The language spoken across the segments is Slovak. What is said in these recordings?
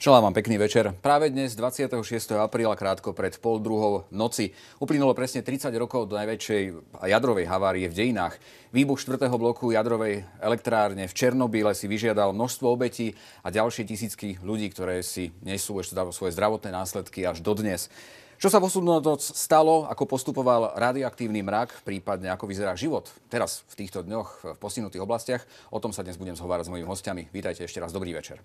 Želám vám pekný večer. Práve dnes, 26. apríla, krátko pred 1:30 noci, uplynulo presne 30 rokov do najväčšej jadrovej havárie v dejinách. Výbuch 4. bloku jadrovej elektrárne v Černobyle si vyžiadal množstvo obetí a ďalšie tisícky ľudí, ktoré si nesú ešte svoje zdravotné následky až dodnes. Čo sa v osudnú noc stalo, ako postupoval radioaktívny mrak, prípadne ako vyzerá život teraz v týchto dňoch v postihnutých oblastiach, o tom sa dnes budem zhovárať s mojimi hostiami. Vítajte ešte raz, dobrý večer.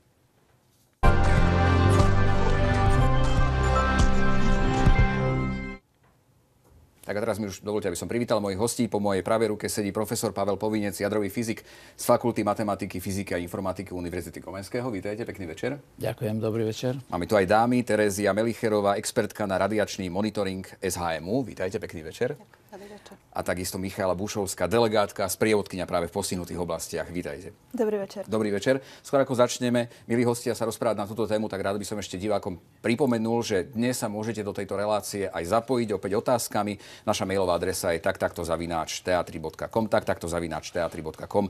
Tak a teraz mi už dovoľte, aby som privítal mojich hostí. Po mojej pravej ruke sedí profesor Pavel Povinec, jadrový fyzik z Fakulty matematiky, fyziky a informatiky Univerzity Komenského. Vítajte, pekný večer. Ďakujem, dobrý večer. Máme tu aj dámy, Terezia Melicherová, expertka na radiačný monitoring SHMU. Vítajte, pekný večer. Dobrý večer. A takisto Michála Bušovská, delegátka, sprievodkyňa práve v postihnutých oblastiach. Vítajte. Dobrý večer. Dobrý večer. Skôr ako začneme, milí hostia, sa rozprávať na túto tému, tak rád by som ešte divákom pripomenul, že dnes sa môžete do tejto relácie aj zapojiť opäť otázkami. Naša mailová adresa je taktakto@teatri.com, taktakto@teatri.com.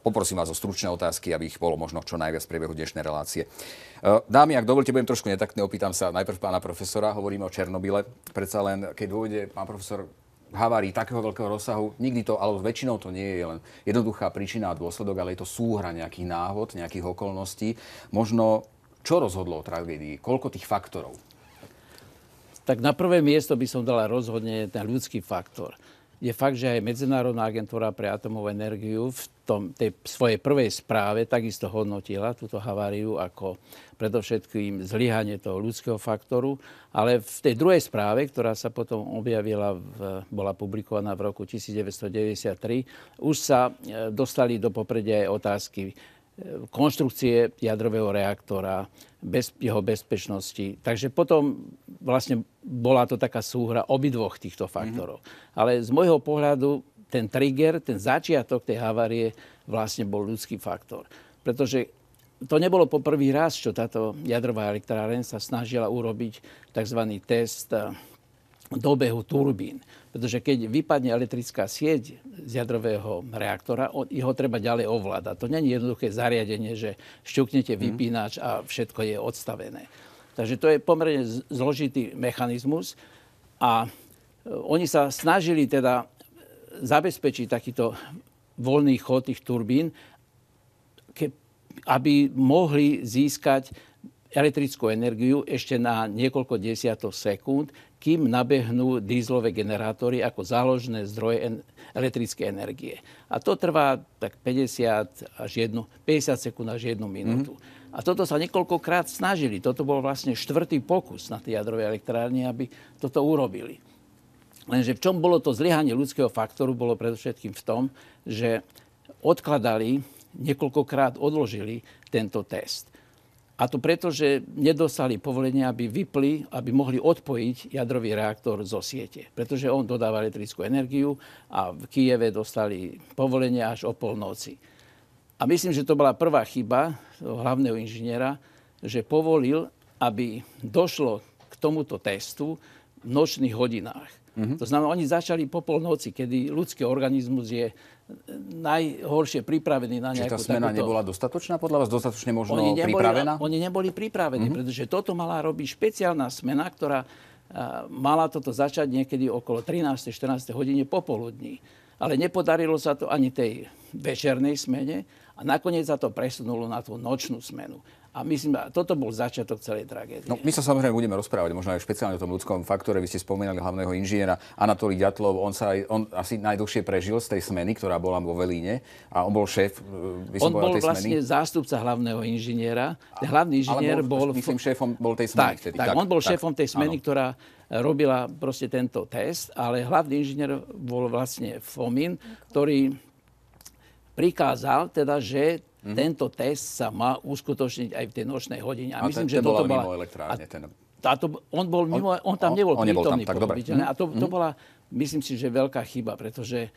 Poprosím vás o stručné otázky, aby ich bolo možno čo najviac v priebehu dnešnej relácie. Dámy, ak dovolíte, budem trošku netaktný, opýtam sa najprv pána profesora. Hovoríme o Černobyle. Predsa len, keď dôjde, pán profesor, havárii takého veľkého rozsahu, nikdy to, alebo väčšinou to nie je len jednoduchá príčina a dôsledok, ale je to súhra nejakých náhod, nejakých okolností. Možno, čo rozhodlo o tragédii? Koľko tých faktorov? Tak na prvé miesto by som dala rozhodne ten ľudský faktor. Je fakt, že aj Medzinárodná agentúra pre atomovú energiu v tej svojej prvej správe takisto hodnotila túto haváriu ako predovšetkým zlyhanie toho ľudského faktoru, ale v tej druhej správe, ktorá sa potom objavila, bola publikovaná v roku 1993, už sa dostali do popredia aj otázky konštrukcie jadrového reaktora, jeho bezpečnosti. Takže potom vlastne bola to taká súhra obidvoch týchto faktorov. Ale z môjho pohľadu ten trigger, ten začiatok tej havárie vlastne bol ľudský faktor. Pretože to nebolo po prvý raz, čo táto jadrová elektráreň sa snažila urobiť tzv. Test dobehu turbín. Pretože keď vypadne elektrická sieť z jadrového reaktora, ho treba ďalej ovládať. To nie je jednoduché zariadenie, že šťuknete vypínač a všetko je odstavené. Takže to je pomerne zložitý mechanizmus a oni sa snažili teda zabezpečiť takýto voľný chod tých turbín, aby mohli získať elektrickú energiu ešte na niekoľko desiatok sekúnd, kým nabehnú dízlové generátory ako záložné zdroje elektrickej energie. A to trvá tak 50 sekúnd až 1 minútu. A toto sa niekoľkokrát snažili. Toto bol vlastne 4. pokus na tej jadrovej elektrárni, aby toto urobili. Lenže v čom bolo to zlyhanie ľudského faktoru, bolo predovšetkým v tom, že odkladali, niekoľkokrát odložili tento test. A to preto, že nedostali povolenie, aby vypli, aby mohli odpojiť jadrový reaktor zo siete. Pretože on dodáva elektrickú energiu a v Kyjeve dostali povolenie až o polnoci. A myslím, že to bola prvá chyba hlavného inžiniera, že povolil, aby došlo k tomuto testu v nočných hodinách. To znamená, oni začali po polnoci, kedy ľudský organizmus je najhoršie pripravený na nejakú takúto... Čiže tá smena nebola dostatočná podľa vás? Dostatočne možno pripravená? Oni neboli pripravení, pretože toto mala robiť špeciálna smena, ktorá mala toto začať niekedy okolo 13. 14. hodine popoludní. Ale nepodarilo sa to ani tej večernej smene a nakoniec sa to presunulo na tú nočnú smenu. A myslím, toto bol začiatok celej tragédie. No, my sa samozrejme budeme rozprávať možno aj špeciálne o tom ľudskom faktore. Vy ste spomínali hlavného inžiniera Anatolij Ďatlov. On asi najdlhšie prežil z tej smeny, ktorá bola vo Velíne. A on bol šéf on bol vlastne zástupca hlavného inžiniera. Hlavný inžinier bol... Myslím, šéfom bol tej smeny vtedy. Tak, on bol šéfom tej smeny, ktorá robila proste tento test, ale hlavný inžinier bol vlastne Fomin, ktorý prikázal teda, že tento test sa má uskutočniť aj v tej nočnej hodine. A myslím, že toto bola mimo elektrárne. On tam nebol prítomný. A to bola, myslím si, že veľká chyba, pretože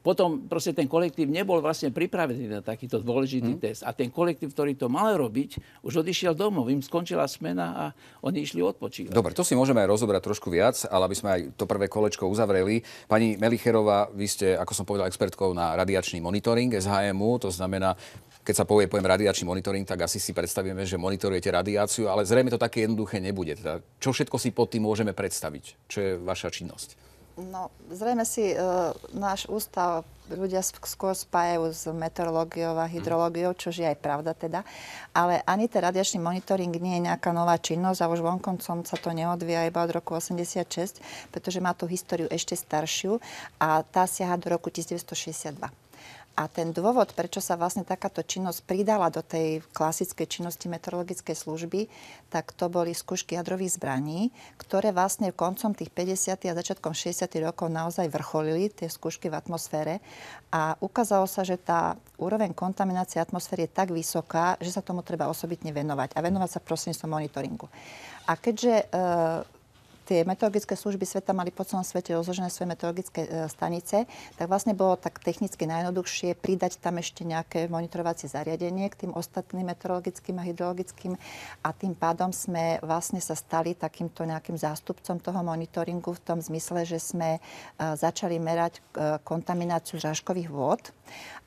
potom proste ten kolektív nebol vlastne pripravený na takýto dôležitý test. A ten kolektív, ktorý to mal robiť, už odišiel domov. Im skončila smena a oni išli odpočívať. Dobre, to si môžeme aj rozobrať trošku viac, ale aby sme aj to prvé kolečko uzavreli. Pani Melicherová, vy ste, ako som povedal, expertkou na radiačný monitoring SHMU, to znamená, keď sa povie pojem radiačný monitoring, tak asi si predstavíme, že monitorujete radiáciu, ale zrejme to také jednoduché nebude. Teda, čo všetko si pod tým môžeme predstaviť? Čo je vaša činnosť? No, zrejme si náš ústav ľudia skôr spájajú s meteorológiou a hydrológiou, čo je aj pravda teda. Ale ani ten radiačný monitoring nie je nejaká nová činnosť a už vonkoncom sa to neodvíja iba od roku 86, pretože má tú históriu ešte staršiu a tá siaha do roku 1962. A ten dôvod, prečo sa vlastne takáto činnosť pridala do tej klasickej činnosti meteorologickej služby, tak to boli skúšky jadrových zbraní, ktoré vlastne koncom tých 50. a začiatkom 60. rokov naozaj vrcholili, tie skúšky v atmosfére. A ukázalo sa, že tá úroveň kontaminácie atmosféry je tak vysoká, že sa tomu treba osobitne venovať. A venovať sa prostredníctvom monitoringu. A keďže tie meteorologické služby sveta mali po celom svete rozložené svoje meteorologické stanice, tak vlastne bolo tak technicky najjednoduchšie pridať tam ešte nejaké monitorovacie zariadenie k tým ostatným meteorologickým a hydrologickým a tým pádom sme vlastne sa stali takýmto nejakým zástupcom toho monitoringu v tom zmysle, že sme začali merať kontamináciu zrážkových vôd.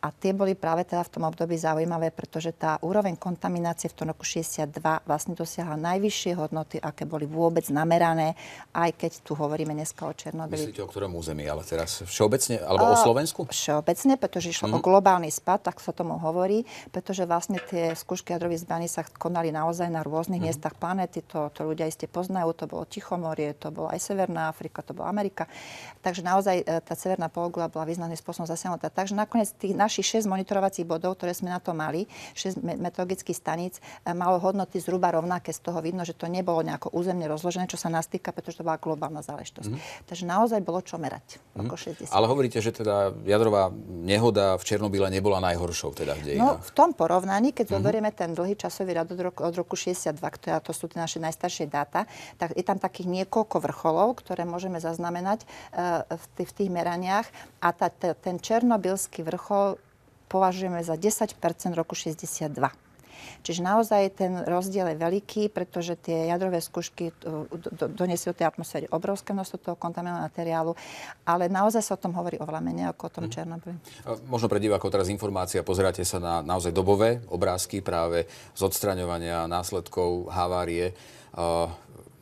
A tie boli práve teda v tom období zaujímavé, pretože tá úroveň kontaminácie v tom roku 62 vlastne dosiahla najvyššie hodnoty, aké boli vôbec namerané, aj keď tu hovoríme dneska o Černobyli. Myslíte o ktorom území, ale teraz všeobecne, alebo o Slovensku? Všeobecne, pretože išlo o globálny spad, tak sa tomu hovorí, pretože vlastne tie skúšky jadrových zbraní sa konali naozaj na rôznych miestach planéty. To ľudia iste poznajú, to bolo Tichomorie, to bola aj Severná Afrika, to bola Amerika. Takže naozaj tá severná pologula bola významným spôsobom zasiahnutá. Takže nakoniec tých našich 6 monitorovacích bodov, ktoré sme na to mali, 6 meteorologických staníc, malo hodnoty zhruba rovnaké. Z toho vidno, že to nebolo nejako územne rozložené, čo sa nás týka, pretože to bola globálna záležitosť. Takže naozaj bolo čo merať. Ale hovoríte, že teda jadrová nehoda v Černobyle nebola najhoršou teda v dejinách. No, v tom porovnaní, keď zoberieme ten dlhý časový rad od roku 62, to sú tie naše najstaršie dáta, tak je tam takých niekoľko vrcholov, ktoré môžeme zaznamenať v tých meraniach. A ten černobylský vrchol považujeme za 10% roku 62. Čiže naozaj ten rozdiel je veľký, pretože tie jadrové skúšky doniesli do tej atmosféry obrovské množstvo toho kontaminovaného materiálu, ale naozaj sa o tom hovorí oveľa menej ako o tom Černobyli. Možno pre divákov teraz informácia, pozeráte sa na naozaj dobové obrázky práve z odstraňovania následkov havárie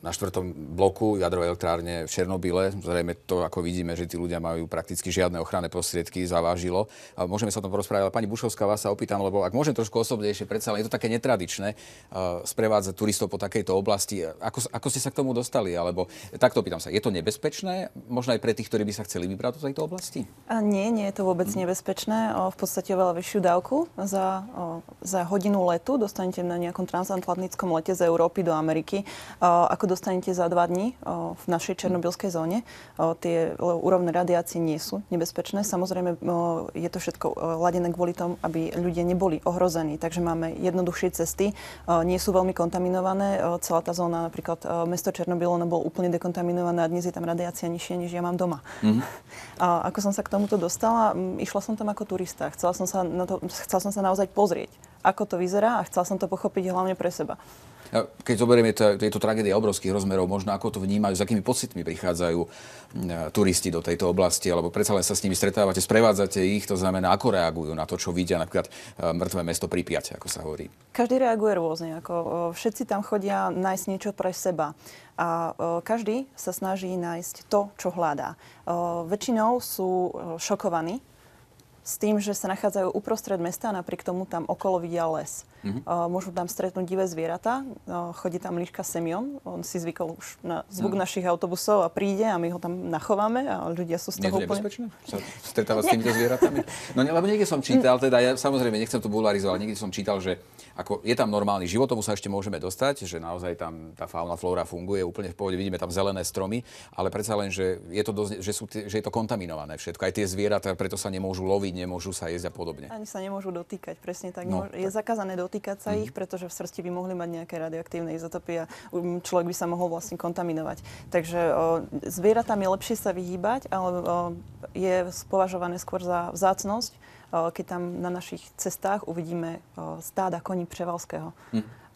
na 4. bloku jadrovej elektrárne v Černobyle. Zrejme to, ako vidíme, že tí ľudia majú prakticky žiadne ochranné prostriedky, zavážilo. Môžeme sa o tom porozprávať, ale pani Bušovská, vás sa opýtam, lebo ak môžem trošku osobnejšie, predsa len je to také netradičné sprevádzať turistov po takejto oblasti. Ako ste sa k tomu dostali? Alebo takto pýtam sa, je to nebezpečné? Možno aj pre tých, ktorí by sa chceli vybrať do tejto oblasti? Nie je to vôbec nebezpečné. V podstate oveľa vyššiu dávku za hodinu letu dostanete na nejakom transatlantickom lete z Európy do Ameriky. Ako dostanete za 2 dní v našej černobylskej zóne. Tie úrovne radiácie nie sú nebezpečné. Samozrejme, je to všetko ladené kvôli tomu, aby ľudia neboli ohrození. Takže máme jednoduchšie cesty. Nie sú veľmi kontaminované. Celá tá zóna, napríklad mesto Černobyl, ono bolo úplne dekontaminované a dnes je tam radiácia nižšia, než ja mám doma. Ako som sa k tomuto dostala? Išla som tam ako turista. Chcela som sa naozaj pozrieť, ako to vyzerá a chcela som to pochopiť hlavne pre seba. Keď zoberieme tieto tragédie obrovských rozmerov, možno ako to vnímajú, s akými pocitmi prichádzajú turisti do tejto oblasti, alebo predsa len sa s nimi stretávate, sprevádzate ich, to znamená, ako reagujú na to, čo vidia, napríklad mŕtve mesto Pripjať, ako sa hovorí. Každý reaguje rôzne. Všetci tam chodia nájsť niečo pre seba. A každý sa snaží nájsť to, čo hľadá. Väčšinou sú šokovaní s tým, že sa nachádzajú uprostred mesta a napriek tomu tam okolo vidia les. Môžu tam stretnúť divé zvieratá. Chodí tam líška Semion. On si zvykol už na zvuk našich autobusov a príde a my ho tam nachováme a ľudia sú z toho úplne... Nie je to nebezpečné sa stretávať s týmito zvieratami? No lebo niekde som čítal, teda ja samozrejme nechcem to bularizovať, ale niekde som čítal, že ako je tam normálny život, tomu sa ešte môžeme dostať, že naozaj tam tá fauna, flóra funguje úplne v pohode, vidíme tam zelené stromy, ale predsa len, že je to dosť, že je to kontaminované všetko. Aj tie zvieratá, preto sa nemôžu loviť, nemôžu sa jesť a podobne. Ani sa nemôžu dotýkať, presne tak. Je zakázané dotýkať sa ich, pretože v srsti by mohli mať nejaké radioaktívne izotopy a človek by sa mohol vlastne kontaminovať. Takže zvieratám je lepšie sa vyhýbať, ale je považované skôr za vzácnosť, keď tam na našich cestách uvidíme stáda koní Převalského.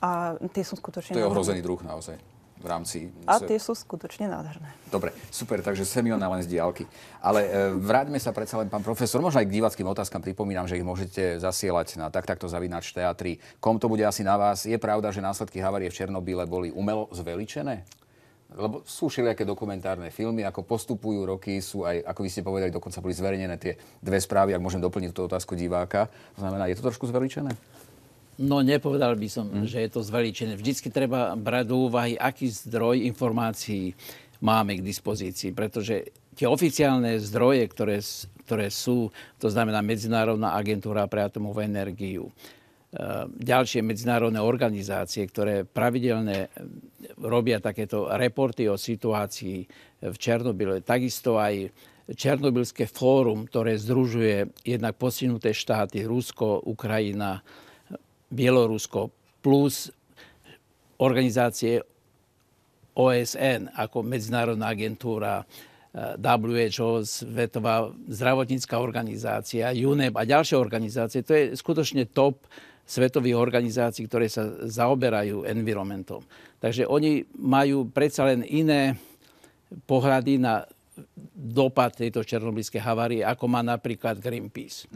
A tie sú skutočne... To je ohrozený druh naozaj. v rámci... A tie sú skutočne nádherné. Dobre, super, takže Semiona len z diaľky. Ale vráťme sa predsa len, pán profesor, možno aj k diváckym otázkam pripomínam, že ich môžete zasielať na takto@teatri.com. To bude asi na vás. Je pravda, že následky havárie v Černobyle boli umelo zveličené? Lebo sú všelijaké dokumentárne filmy, ako postupujú roky, sú aj, ako vy ste povedali, dokonca boli zverejnené tie dve správy, ak môžem doplniť tú otázku diváka. To znamená, je to trošku zveličené? No, nepovedal by som, že je to zveličené. Vždycky treba brať do úvahy, aký zdroj informácií máme k dispozícii, pretože tie oficiálne zdroje, ktoré sú, to znamená Medzinárodná agentúra pre atomovú energiu, ďalšie medzinárodné organizácie, ktoré pravidelne robia takéto reporty o situácii v Černobyle. Takisto aj Černobylské fórum, ktoré združuje jednak postihnuté štáty Rusko, Ukrajina, Bielorusko, plus organizácie OSN ako Medzinárodná agentúra, WHO, Svetová zdravotnícka organizácia, UNEP a ďalšie organizácie. To je skutočne top svetových organizácií, ktoré sa zaoberajú environmentom. Takže oni majú predsa len iné pohľady na dopad tejto černobylskej havárie, ako má napríklad Greenpeace.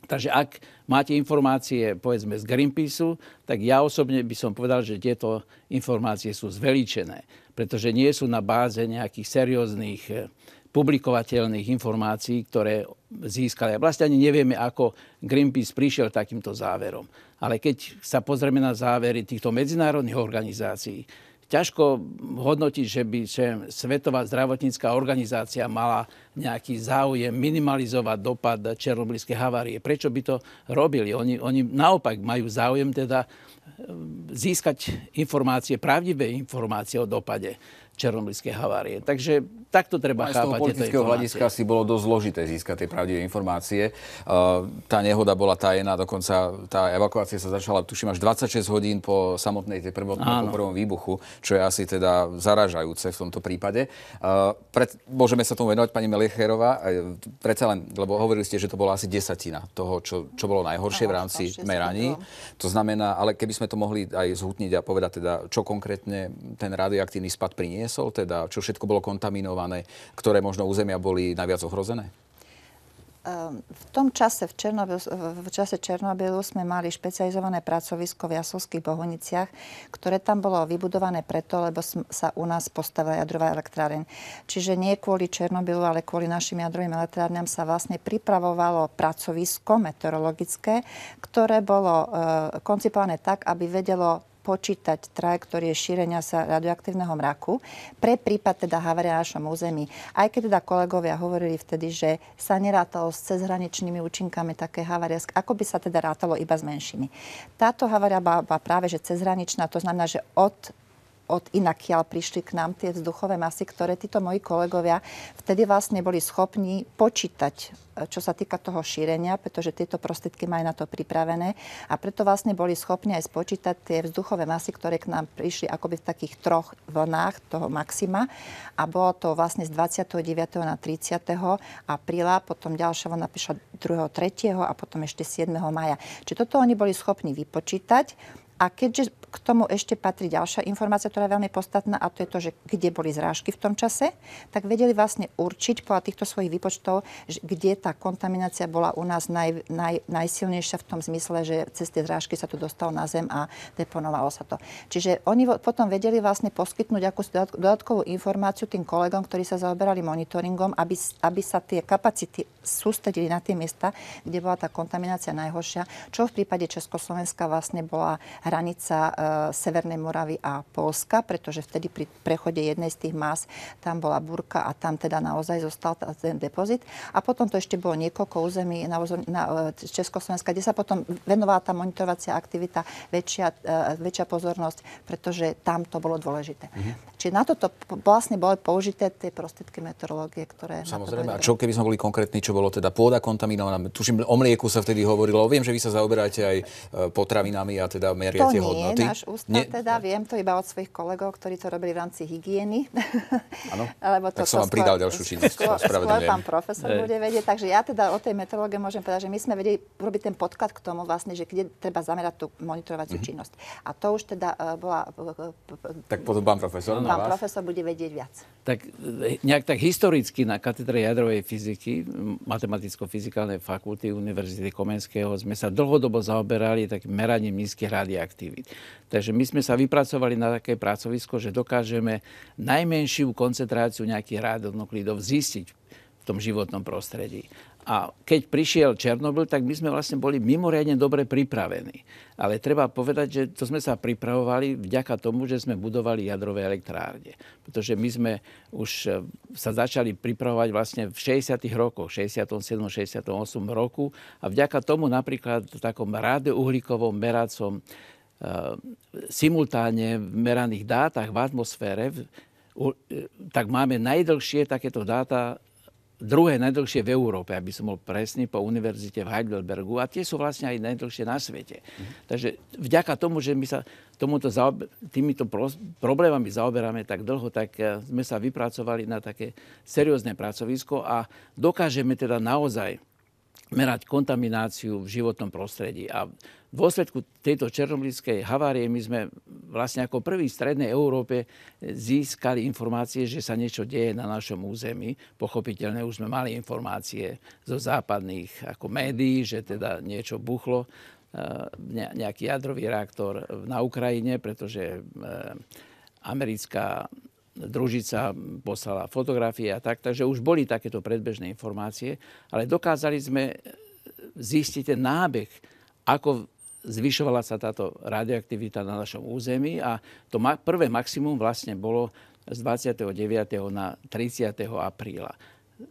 Takže ak máte informácie, povedzme, z Greenpeaceu, tak ja osobne by som povedal, že tieto informácie sú zveličené, pretože nie sú na báze nejakých serióznych publikovateľných informácií, ktoré získali. Vlastne ani nevieme, ako Greenpeace prišiel takýmto záverom. Ale keď sa pozrieme na závery týchto medzinárodných organizácií, ťažko hodnotiť, že by Svetová zdravotnícka organizácia mala nejaký záujem minimalizovať dopad černobylskej havárie. Prečo by to robili? Oni naopak majú záujem teda získať informácie, pravdivé informácie o dopade černobylskej havárie. Takže takto treba chápať tieto informácie. Z toho politického hľadiska si bolo dosť zložité získať tie pravdivé informácie. Tá nehoda bola tajená, dokonca tá evakuácia sa začala, tuším, až 26 hodín po samotnej tej po prvom výbuchu, čo je asi teda zarážajúce v tomto prípade. Môžeme sa tomu venovať, pani Melicherová, predsa len, lebo hovorili ste, že to bola asi 10% toho, čo bolo najhoršie v rámci meraní. To znamená, ale keby sme to mohli aj zhutniť a povedať teda, čo konkrétne ten radioaktívny spad priniesol, teda čo všetko bolo kontaminované, ktoré možno územia boli najviac ohrozené? V tom čase, v čase Černobylu sme mali špecializované pracovisko v Jaslovských Bohuniciach, ktoré tam bolo vybudované preto, lebo sa u nás postavila jadrová elektráreň. Čiže nie kvôli Černobylu, ale kvôli našim jadrovým elektrárňam sa vlastne pripravovalo pracovisko meteorologické, ktoré bolo koncipované tak, aby vedelo počítať trajektórie šírenia sa radioaktívneho mraku pre prípad teda havárie na našom území. Aj keď teda kolegovia hovorili vtedy, že sa nerátalo s cezhraničnými účinkami také havárie, ako by sa teda rátalo iba s menšími. Táto havária bola práve že cezhraničná, to znamená, že od inakiaľ prišli k nám tie vzduchové masy, ktoré títo moji kolegovia vtedy vlastne boli schopní počítať, čo sa týka toho šírenia, pretože tieto prostriedky majú na to pripravené a preto vlastne boli schopní aj spočítať tie vzduchové masy, ktoré k nám prišli akoby v takých troch vlnách toho maxima a bolo to vlastne z 29. na 30. apríla, potom ďalšia vlna prišla 2. 3. a potom ešte 7. maja. Čiže toto oni boli schopní vypočítať. A keďže k tomu ešte patrí ďalšia informácia, ktorá je veľmi podstatná, a to je to, že kde boli zrážky v tom čase, tak vedeli vlastne určiť podľa týchto svojich výpočtov, kde tá kontaminácia bola u nás najsilnejšia v tom zmysle, že cez tie zrážky sa to dostalo na zem a deponovalo sa to. Čiže oni potom vedeli vlastne poskytnúť akúsi dodatkovú informáciu tým kolegom, ktorí sa zaoberali monitoringom, aby sa tie kapacity sústredili na tie miesta, kde bola tá kontaminácia najhoršia, čo v prípade Československa vlastne bola hranica Severnej Moravy a Poľska, pretože vtedy pri prechode jednej z tých más tam bola búrka a tam teda naozaj zostal ten depozit. A potom to ešte bolo niekoľko území na Československa, kde sa potom venovala tá monitorovacia aktivita, väčšia pozornosť, pretože tam to bolo dôležité. Čiže na toto vlastne boli použité tie prostriedky meteorológie, ktoré... Samozrejme, a čo keby sme boli konkrétni, čo bolo teda pôda kontaminovaná. Tuším, o mlieku sa vtedy hovorilo. Viem, že vy sa zaoberáte aj potravinami a teda meriate hodnoty. To nie je náš ústav, teda viem to iba od svojich kolegov, ktorí to robili v rámci hygieny. Áno, tak som vám pridal ďalšiu činnosť. Skôr pán profesor bude vedieť. Takže ja teda o tej meteorológii môžem povedať, že my sme vedeli robiť ten podklad k tomu vlastne, že kde treba zamerať tú monitorovaciu činnosť. A to už teda bola... Tak potom pán profesor na vás. Pán profesor bude vedieť viac. Tak nejak tak historicky na katedre jadrovej fyziky Matematicko-fyzikálnej fakulty Univerzity Komenského sme sa dlhodobo zaoberali takým meraním nízkych radioaktivít. Takže my sme sa vypracovali na také pracovisko, že dokážeme najmenšiu koncentráciu nejakých radionuklidov zistiť v tom životnom prostredí. A keď prišiel Černobyl, tak my sme vlastne boli mimoriadne dobre pripravení. Ale treba povedať, že to sme sa pripravovali vďaka tomu, že sme budovali jadrové elektrárne. Pretože my sme už sa začali pripravovať vlastne v 60. rokoch, 67. 68. roku. A vďaka tomu napríklad v takom rádioуhlíkovom meracom simultáne v meraných dátach v atmosfére, tak máme najdlhšie takéto dáta, druhé najdlhšie v Európe, aby som bol presný, po univerzite v Heidelbergu. A tie sú vlastne aj najdlhšie na svete. Takže vďaka tomu, že my sa týmito problémami zaoberáme tak dlho, tak sme sa vypracovali na také seriózne pracovisko a dokážeme teda naozaj merať kontamináciu v životnom prostredí. A v dôsledku tejto černobylskej havárie my sme vlastne ako prvý v strednej Európe získali informácie, že sa niečo deje na našom území. Pochopiteľne už sme mali informácie zo západných ako médií, že teda niečo buchlo, nejaký jadrový reaktor na Ukrajine, pretože americká družica poslala fotografie a tak, takže už boli takéto predbežné informácie, ale dokázali sme zistiť ten nábeh, ako zvyšovala sa táto radioaktivita na našom území a to prvé maximum vlastne bolo z 29. na 30. apríla.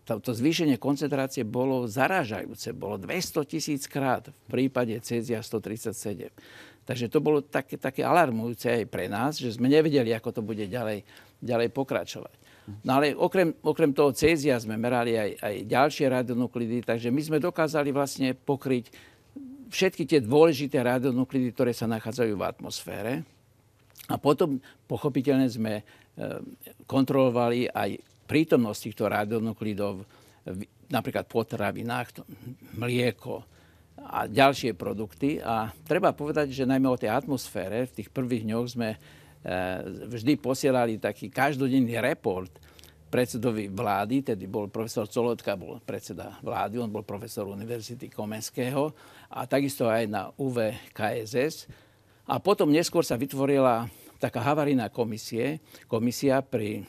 To zvýšenie koncentrácie bolo zarážajúce, bolo 200 000 krát v prípade cézia 137. Takže to bolo také alarmujúce aj pre nás, že sme nevedeli, ako to bude ďalej pokračovať. No ale okrem toho cézia sme merali aj ďalšie radionuklidy, takže my sme dokázali vlastne pokryť všetky tie dôležité radionuklidy, ktoré sa nachádzajú v atmosfére. A potom pochopiteľne sme kontrolovali aj prítomnosť týchto radionuklidov, napríklad v potravinách, mlieko a ďalšie produkty. A treba povedať, že najmä o tej atmosfére v tých prvých dňoch sme vždy posielali taký každodenný report predsedovi vlády, tedy bol profesor Colotka, bol predseda vlády, on bol profesor Univerzity Komenského a takisto aj na UV-KSS. A potom neskôr sa vytvorila taká havarijná komisia pri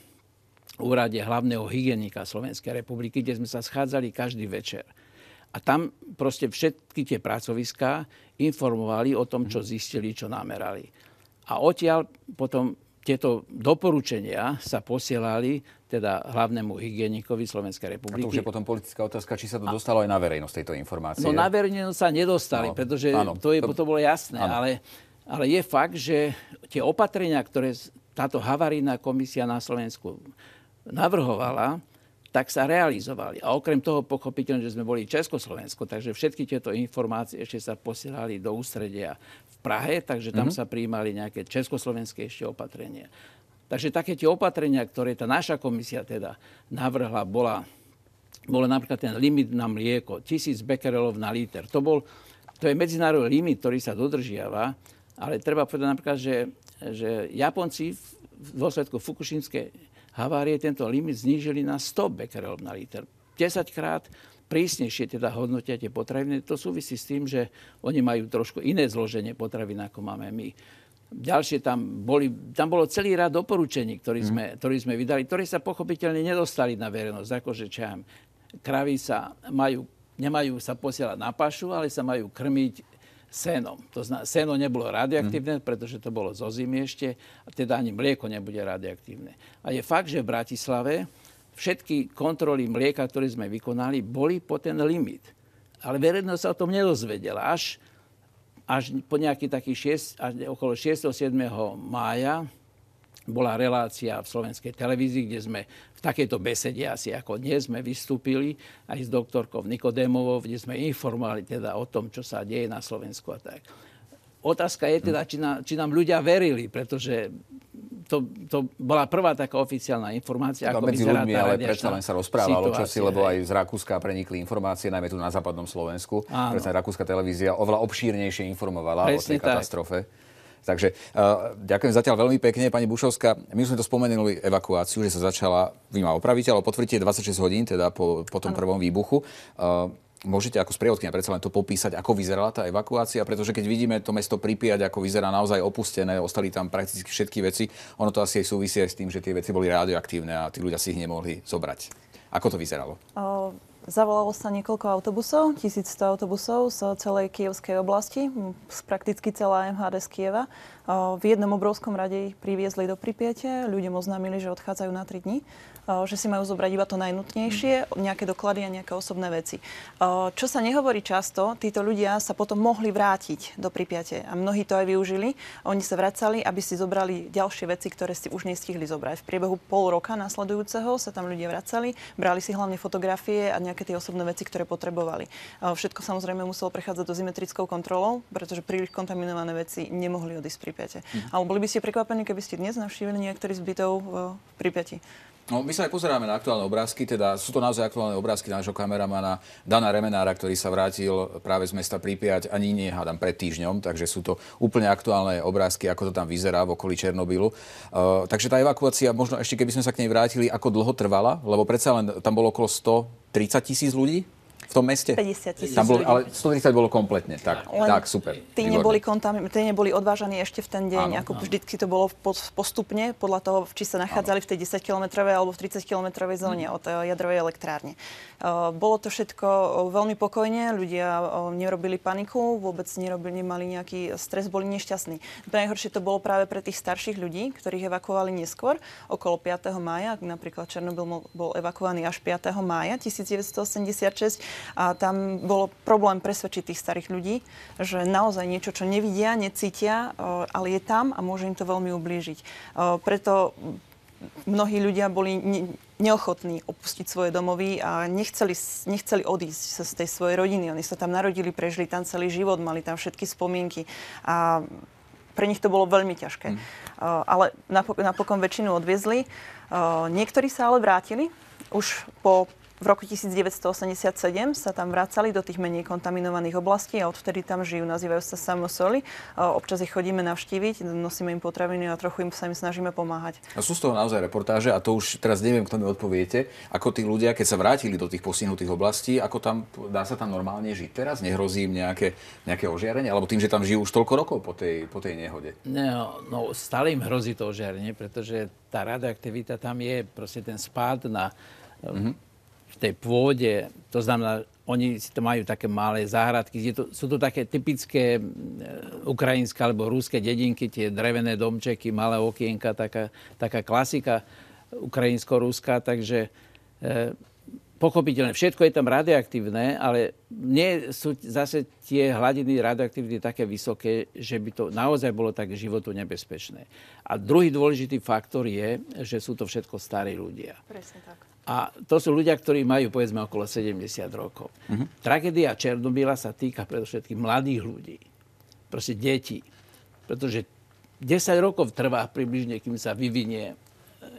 úrade hlavného hygienika Slovenskej republiky, kde sme sa schádzali každý večer. A tam proste všetky tie pracoviská informovali o tom, čo zistili, čo namerali. A odtiaľ potom tieto doporučenia sa posielali teda hlavnému hygienikovi Slovenskej republiky. A to už je potom politická otázka, či sa to dostalo aj na verejnosť tejto informácie. No na verejnosť sa nedostali, pretože to bolo jasné. Ale je fakt, že tie opatrenia, ktoré táto havarijná komisia na Slovensku navrhovala, tak sa realizovali. A okrem toho pochopiteľne, že sme boli Československo, takže všetky tieto informácie ešte sa posielali do ústredia v Prahe, takže tam sa prijímali nejaké československé ešte opatrenia. Takže také tie opatrenia, ktoré tá naša komisia teda navrhla, bolo napríklad ten limit na mlieko, 1000 bekerelov na liter. To je medzinárodný limit, ktorý sa dodržiava, ale treba povedať napríklad, že Japonci v dôsledku fukušimskej havárie tento limit znížili na 100 bekerelov na liter. 10 krát prísnejšie teda hodnotia tie potraviny. To súvisí s tým, že oni majú trošku iné zloženie potravín, ako máme my. Ďalšie tam bolo celý rád doporučení, ktorý sme vydali, ktoré sa pochopiteľne nedostali na verejnosť. Akože kravy nemajú sa posielať na pašu, ale sa majú krmiť senom. To znamená, seno nebolo radioaktívne, pretože to bolo zo zimy ešte, a teda ani mlieko nebude radioaktívne. A je fakt, že v Bratislave všetky kontroly mlieka, ktoré sme vykonali, boli po ten limit. Ale verejnosť sa o tom nedozvedela. Až po nejaký taký okolo 6. 7. mája bola relácia v slovenskej televízii, kde sme v takejto besede asi ako dnes sme vystúpili aj s doktorkou Nikodémovou, kde sme informovali teda o tom, čo sa deje na Slovensku a tak. Otázka je teda, či nám ľudia verili, pretože to bola prvá taká oficiálna informácia, ako medzi vyzerá ľuďmi, tá ale radiačná predsa len sa rozprávalo situácia, čosi, lebo aj z Rakúska prenikli informácie, najmä tu na západnom Slovensku. Áno. Predsa rakúska televízia oveľa obšírnejšie informovala o tej Presne tak. katastrofe. Takže ďakujem zatiaľ veľmi pekne, pani Bušovská. My sme to spomenuli evakuáciu, že sa začala, vy ma opravíte, ale potvrdíte 26 hodín, teda po tom prvom výbuchu. Môžete ako sprievodkyňa predsa len to popísať, ako vyzerala tá evakuácia, pretože keď vidíme to mesto Pripjať, ako vyzerá naozaj opustené, ostali tam prakticky všetky veci, ono to asi aj súvisí aj s tým, že tie veci boli radioaktívne a tí ľudia si ich nemohli zobrať. Ako to vyzeralo? Zavolalo sa niekoľko autobusov, 1100 autobusov z celej Kyjevskej oblasti, prakticky celá MHD z Kyjeva. V jednom obrovskom rade ich priviezli do Pripjate, ľuďom oznámili, že odchádzajú na 3 dni, že si majú zobrať iba to najnutnejšie, nejaké doklady a nejaké osobné veci. Čo sa nehovorí často, títo ľudia sa potom mohli vrátiť do Pripjate a mnohí to aj využili. Oni sa vracali, aby si zobrali ďalšie veci, ktoré si už nestihli zobrať. V priebehu pol roka nasledujúceho sa tam ľudia vracali, brali si hlavne fotografie a nejaké tie osobné veci, ktoré potrebovali. Všetko samozrejme muselo prechádzať dozimetrickou kontrolou, pretože príliš kontaminované veci nemohli odísť z Pripjate. Ale boli by ste prekvapení, keby ste dnes navštívili niektorý z bytov v Pripjati? No, my sa aj pozeráme na aktuálne obrázky, teda sú to naozaj aktuálne obrázky nášho kameramana Dana Remenára, ktorý sa vrátil práve z mesta Pripjať ani nie, hádam, pred týždňom, takže sú to úplne aktuálne obrázky, ako to tam vyzerá v okolí Černobylu. Takže tá evakuácia, možno ešte keby sme sa k nej vrátili, ako dlho trvala, lebo predsa len tam bolo okolo 130 000 ľudí v tom meste? 50 000 tam bolo, ľudí. Ale 130 bolo kompletne, tak super. Tí neboli odvážaní ešte v ten deň, ako vždycky to bolo postupne, podľa toho, či sa nachádzali v tej 10-kilometrovej alebo v 30-kilometrovej zóne od jadrovej elektrárne. Bolo to všetko veľmi pokojne, ľudia nerobili paniku, vôbec nemali nejaký stres, boli nešťastní. Najhoršie to bolo práve pre tých starších ľudí, ktorých evakuovali neskôr, okolo 5. mája, napríklad Černobyl bol evakuovaný až 5. mája 1986. A tam bolo problém presvedčiť tých starých ľudí, že naozaj niečo, čo nevidia, necítia, ale je tam a môže im to veľmi ublížiť. Preto mnohí ľudia boli neochotní opustiť svoje domovy a nechceli odísť z tej svojej rodiny. Oni sa tam narodili, prežili tam celý život, mali tam všetky spomienky a pre nich to bolo veľmi ťažké. Ale napokon väčšinu odviezli. Niektorí sa ale vrátili. Už v roku 1987 sa tam vracali do tých menej kontaminovaných oblastí a odvtedy tam žijú. Nazývajú sa samosoli. Občas ich chodíme navštíviť, nosíme im potraviny a trochu sa im snažíme pomáhať. A sú z toho naozaj reportáže a to už teraz neviem, kto mi odpoviete. Ako tí ľudia, keď sa vrátili do tých postihnutých oblastí, ako tam, dá sa tam normálne žiť teraz? Nehrozí im nejaké ožiarenie? Alebo tým, že tam žijú už toľko rokov po tej nehode? No, stále im hrozí to ožiarenie, pretože tá radioaktivita tam je, proste ten spád na... v tej pôde, to znamená, oni si to majú také malé záhradky, sú to také typické ukrajinské alebo ruské dedinky, tie drevené domčeky, malé okienka, taká klasika ukrajinsko-ruská, takže pochopiteľne, všetko je tam radioaktívne, ale nie sú zase tie hladiny radioaktivity také vysoké, že by to naozaj bolo tak životu nebezpečné. A druhý dôležitý faktor je, že sú to všetko starí ľudia. Presne tak. A to sú ľudia, ktorí majú, povedzme, okolo 70 rokov. Tragédia Černobyla sa týka predovšetkým mladých ľudí. Proste detí. Pretože 10 rokov trvá približne, kým sa vyvinie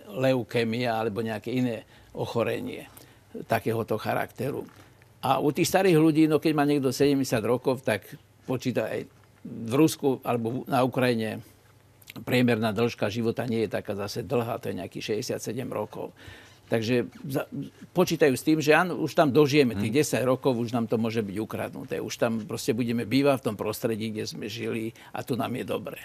leukémia alebo nejaké iné ochorenie takéhoto charakteru. A u tých starých ľudí, no keď má niekto 70 rokov, tak počíta aj v Rusku alebo na Ukrajine priemerná dĺžka života nie je taká zase dlhá, to je nejakých 67 rokov. Takže počítajú s tým, že áno, už tam dožijeme tých 10 rokov, už nám to môže byť ukradnuté. Už tam proste budeme bývať v tom prostredí, kde sme žili a tu nám je dobre.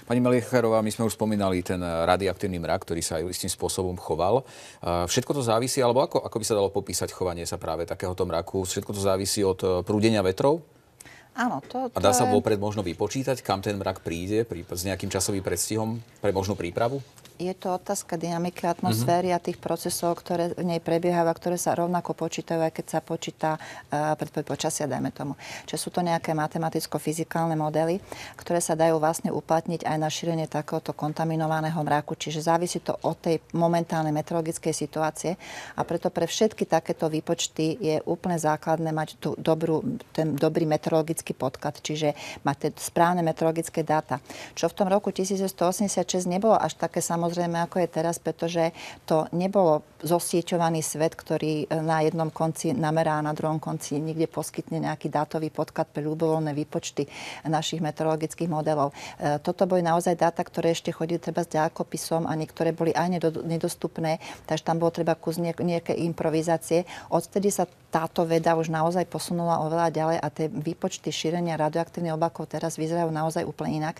Pani Melicharová, my sme už spomínali ten radioaktívny mrak, ktorý sa aj istým spôsobom choval. Všetko to závisí, alebo ako by sa dalo popísať chovanie sa práve takéhoto mraku? Všetko to závisí od prúdenia vetrov? Áno, to A dá sa vopred možno vypočítať, kam ten mrak príde s nejakým časovým predstihom pre možnú prípravu? Je to otázka dynamiky atmosféry a tých procesov, ktoré v nej prebiehajú a ktoré sa rovnako počítajú, aj keď sa počíta predpoveď počasia, dajme tomu. Čiže sú to nejaké matematicko-fyzikálne modely, ktoré sa dajú vlastne uplatniť aj na šírenie takéhoto kontaminovaného mraku. Čiže závisí to od tej momentálnej meteorologickej situácie a preto pre všetky takéto výpočty je úplne základné mať ten dobrý meteorologický podklad, čiže mať správne meteorologické dáta. Čo v tom roku 1986 nebolo až také samozrejme, ako je teraz, pretože to nebolo zosieťovaný svet, ktorý na jednom konci namerá a na druhom konci niekde poskytne nejaký dátový podklad pre ľubovoľné výpočty našich meteorologických modelov. Toto boli naozaj dáta, ktoré ešte chodili treba s ďalkopisom a niektoré boli aj nedostupné, takže tam bolo treba kus nejaké improvizácie. Odtedy sa táto veda už naozaj posunula oveľa ďalej a tie výpočty šírenia radioaktívnych oblakov teraz vyzerajú naozaj úplne inak.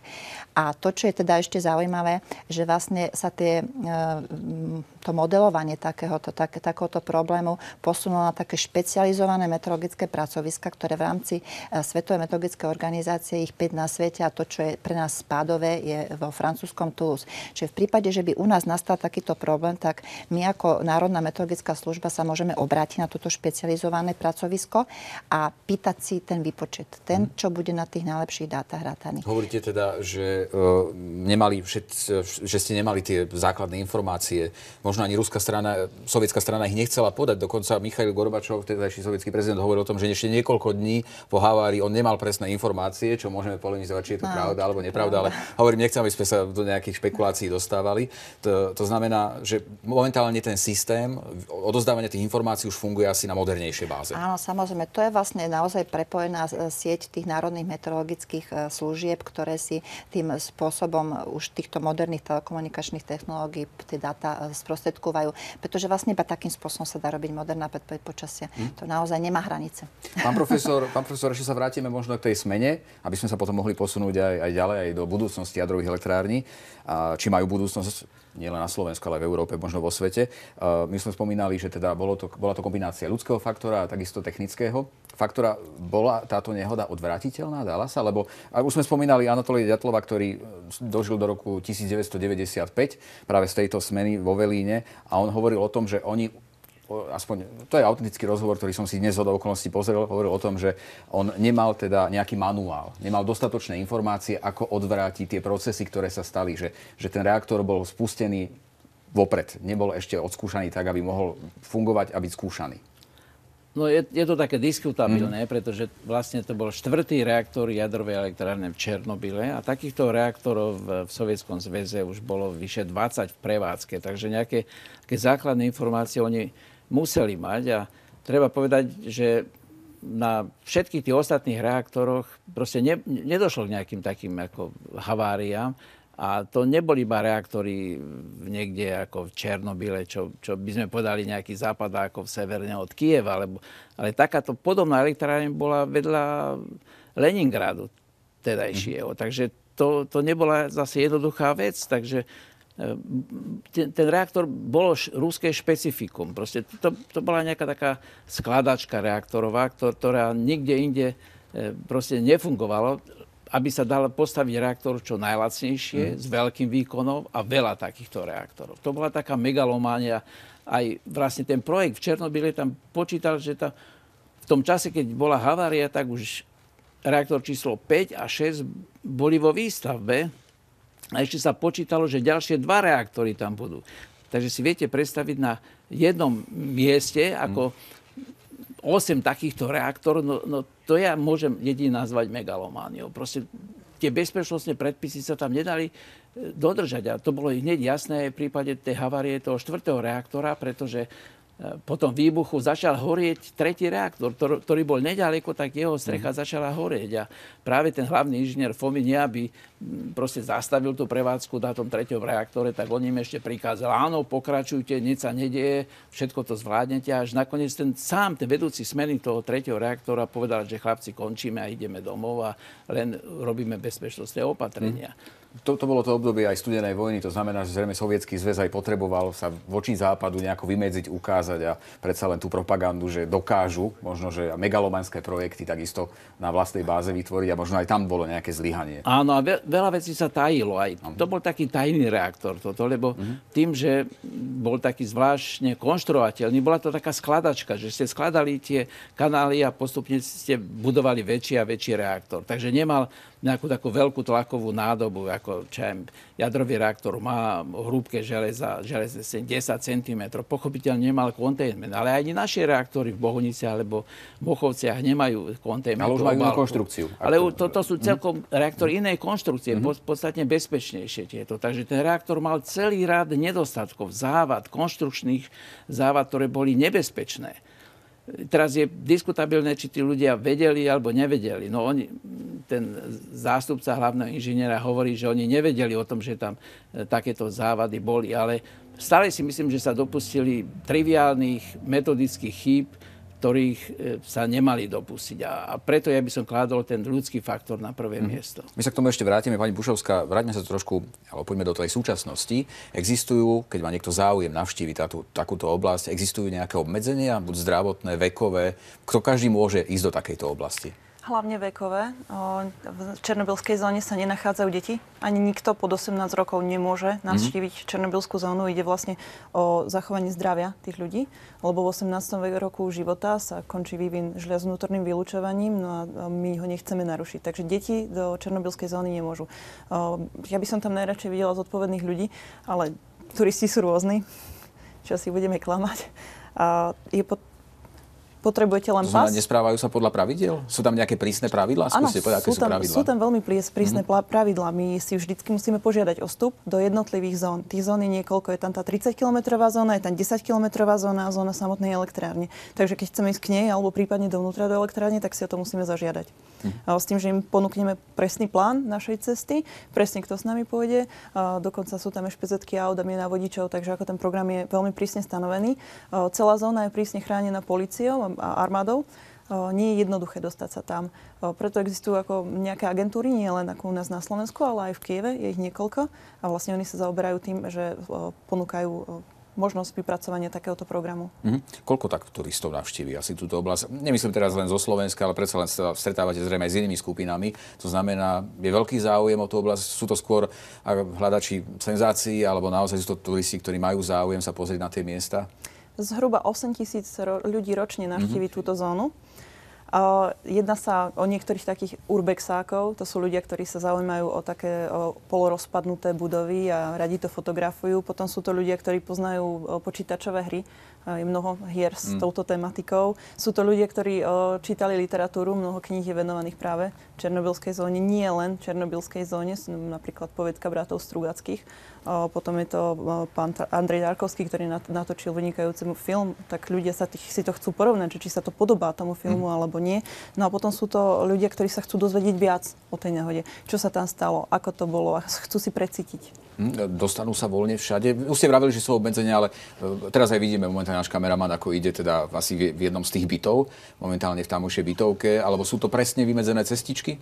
A to, čo je teda ešte zaujímavé, že vlastne sa to modelovanie takéhoto problému posunulo na také špecializované meteorologické pracoviska, ktoré v rámci Svetovej meteorologickej organizácie, ich 5 na svete a to, čo je pre nás spádové, je vo francúzskom Toulouse. Čiže v prípade, že by u nás nastal takýto problém, tak my ako Národná meteorologická služba sa môžeme obrátiť na toto špecializované pracovisko a pýtať si ten výpočet. Ten, čo bude na tých najlepších dátach rátaný. Hovoríte teda, že ste nemali tie základné informácie. Možno ani ruská strana, sovietská strana ich nechcela podať. Dokonca Michail Gorbačov, vtedajší sovietský prezident, hovoril o tom, že ešte niekoľko dní po havárii on nemal presné informácie, čo môžeme polemizovať, či je to pravda alebo nepravda, ale hovorím, nechcem, aby sme sa do nejakých špekulácií dostávali. To znamená, že momentálne ten systém odozdávania tých informácií už funguje asi na modernejšej báze. Áno, samozrejme, to je vlastne naozaj prepojená sieť tých národných meteorologických služieb, ktoré si tým spôsobom už týchto moderných telekomunikačných technológií tie dáta sprostredkovajú. Pretože vlastne iba takým spôsobom sa dá robiť moderná predpoveď počasia. To naozaj nemá hranice. Pán profesor, ešte sa vrátime možno k tej smene, aby sme sa potom mohli posunúť aj ďalej, aj do budúcnosti jadrových elektrární. Či majú budúcnosť nielen na Slovensku, ale aj v Európe, možno vo svete. My sme spomínali, že teda bola to kombinácia ľudského faktora a takisto technického faktora. Bola táto nehoda odvrátiteľná, dala sa? Lebo už sme spomínali Anatolija Ďatlova, ktorý dožil do roku 1995 práve z tejto smeny vo Velíne a on hovoril o tom, že oni aspoň, to je autentický rozhovor, ktorý som si dnes od okolností pozrel, hovoril o tom, že on nemal teda nejaký manuál, nemal dostatočné informácie, ako odvrátiť tie procesy, ktoré sa stali, že ten reaktor bol spustený vopred, nebol ešte odskúšaný tak, aby mohol fungovať a byť skúšaný. No je to také diskutabilné, pretože vlastne to bol 4. reaktor jadrovej elektrárne v Černobyle a takýchto reaktorov v Sovietskom zväze už bolo vyše 20 v prevádzke, takže nejaké základné informácie oni museli mať a treba povedať, že na všetkých tých ostatných reaktoroch proste nedošlo k nejakým takým ako haváriám a to neboli iba reaktory niekde ako v Černobyle, čo by sme povedali nejaký západ ako v severne od Kyjeva, ale takáto podobná elektrárne bola vedľa Leningradu tedajšieho, takže to nebola zase jednoduchá vec, takže ten reaktor bolo ruské špecifikum. Proste to bola nejaká taká skladačka reaktorová, ktorá nikde inde proste nefungovalo, aby sa dal postaviť reaktor čo najlacnejšie, s veľkým výkonom a veľa takýchto reaktorov. To bola taká megalománia. Aj vlastne ten projekt v Černobyle tam počítal, že v tom čase, keď bola havária, tak už reaktor číslo 5 a 6 boli vo výstavbe. A ešte sa počítalo, že ďalšie 2 reaktory tam budú. Takže si viete predstaviť na jednom mieste ako 8 takýchto reaktorov, no to ja môžem jediný nazvať megalomániou. Proste tie bezpečnostné predpisy sa tam nedali dodržať. A to bolo hneď jasné v prípade tej havárie toho 4. reaktora, pretože po tom výbuchu začal horieť 3. reaktor, ktorý bol neďaleko, tak jeho strecha začala horieť. A práve ten hlavný inžinier Fomin, aby proste zastavil tú prevádzku na tom 3. reaktore, tak on im ešte prikázal, áno, pokračujte, nič sa nedieje, všetko to zvládnete. Až nakoniec ten vedúci smeny toho 3. reaktora povedal, že chlapci, končíme a ideme domov a len robíme bezpečnostné opatrenia. To bolo to obdobie aj studenej vojny, to znamená, že zrejme Sovietsky zväz aj potreboval sa voči západu nejako vymedziť, ukázať a predsa len tú propagandu, že dokážu, možno, že megalomanské projekty takisto na vlastnej báze vytvoriť a možno aj tam bolo nejaké zlyhanie. Áno, a veľa vecí sa tajilo. Aj to bol taký tajný reaktor toto, lebo tým, že bol taký zvláštne konštruovateľný, bola to taká skladačka, že ste skladali tie kanály a postupne ste budovali väčší a väčší reaktor. Takže nemal nejakú takú veľkú tlakovú nádobu, ako jadrový reaktor má hrúbke železa 10 cm. Pochopiteľne nemal containment, ale aj naše reaktory v Bohuniciach alebo v Mochovciach nemajú containment. Ale už majú inú konštrukciu. Ale toto sú celkom reaktory inej konštrukcie, podstatne bezpečnejšie tieto. Takže ten reaktor mal celý rád nedostatkov, závad, konštrukčných závad, ktoré boli nebezpečné. Teraz je diskutabilné, či tí ľudia vedeli alebo nevedeli. No ten zástupca hlavného inžiniera hovorí, že oni nevedeli o tom, že tam takéto závady boli, ale stále si myslím, že sa dopustili triviálnych metodických chýb, ktorých sa nemali dopustiť. A preto ja by som kládol ten ľudský faktor na prvé miesto. My sa k tomu ešte vrátime, pani Bušovská. Vráťme sa trošku, ale poďme do tej súčasnosti. Existujú, keď má niekto záujem navštíviť takúto oblasť, existujú nejaké obmedzenia, buď zdravotné, vekové? Kto každý môže ísť do takejto oblasti? Hlavne vekové. V černobylskej zóne sa nenachádzajú deti. Ani nikto pod 18 rokov nemôže navštíviť černobylskú zónu. Ide vlastne o zachovanie zdravia tých ľudí, lebo v 18. roku života sa končí vývin žľaz vnútorným vylučovaním, no a my ho nechceme narušiť. Takže deti do černobylskej zóny nemôžu. Ja by som tam najradšej videla zodpovedných ľudí, ale turisti sú rôzni, čo si budeme klamať. Potrebujete len to pas. Nesprávajú sa podľa pravidiel? Sú tam nejaké prísne pravidlá? Skúste povedať, aké sú pravidlá. Sú tam veľmi prísne pravidlá. My si vždycky musíme požiadať o vstup do jednotlivých zón. Tých zón je niekoľko. Je tam tá 30-kilometrová zóna, je tam 10-kilometrová zóna a zóna samotnej elektrárne. Takže keď chceme ísť k nej alebo prípadne dovnútra do elektrárne, tak si o to musíme zažiadať. S tým, že im ponúkneme presný plán našej cesty, presne kto s nami pôjde. Dokonca sú tam špeciálne aut a miena vodičov, takže ako ten program je veľmi prísne stanovený. Celá zóna je prísne chránená políciou a armádou. Nie je jednoduché dostať sa tam. Preto existujú ako nejaké agentúry, nie len ako u nás na Slovensku, ale aj v Kieve, je ich niekoľko. A vlastne oni sa zaoberajú tým, že ponúkajú možnosť vypracovania takéhoto programu. Koľko tak turistov navštíví asi túto oblasť? Nemyslím teraz len zo Slovenska, ale predsa len sa stretávate zrejme aj s inými skupinami. To znamená, je veľký záujem o tú oblasť. Sú to skôr hľadači senzácií, alebo naozaj sú to turisti, ktorí majú záujem sa pozrieť na tie miesta? Zhruba 8 000 ľudí ročne navštíví túto zónu. Jedná sa o niektorých takých urbexákov. To sú ľudia, ktorí sa zaujímajú o také polorozpadnuté budovy a radi to fotografujú. Potom sú to ľudia, ktorí poznajú počítačové hry. Je mnoho hier s touto tematikou. Sú to ľudia, ktorí čítali literatúru. Mnoho kníh je venovaných práve černobylskej zóne. Nie len černobylskej zóne, napríklad Poviedka bratov Strugackých. Potom je to pán Andrej Darkovský, ktorý natočil vynikajúci film. Tak ľudia si to chcú porovnať, či sa to podobá tomu filmu alebo nie. No a potom sú to ľudia, ktorí sa chcú dozvedieť viac o tej nehode. Čo sa tam stalo, ako to bolo a chcú si precítiť. Dostanú sa voľne všade. Už ste vravili, že sú obmedzenia, ale teraz aj vidíme momentálne náš kameraman, ako ide teda asi v jednom z tých bytov, momentálne v tamojšej bytovke, alebo sú to presne vymedzené cestičky,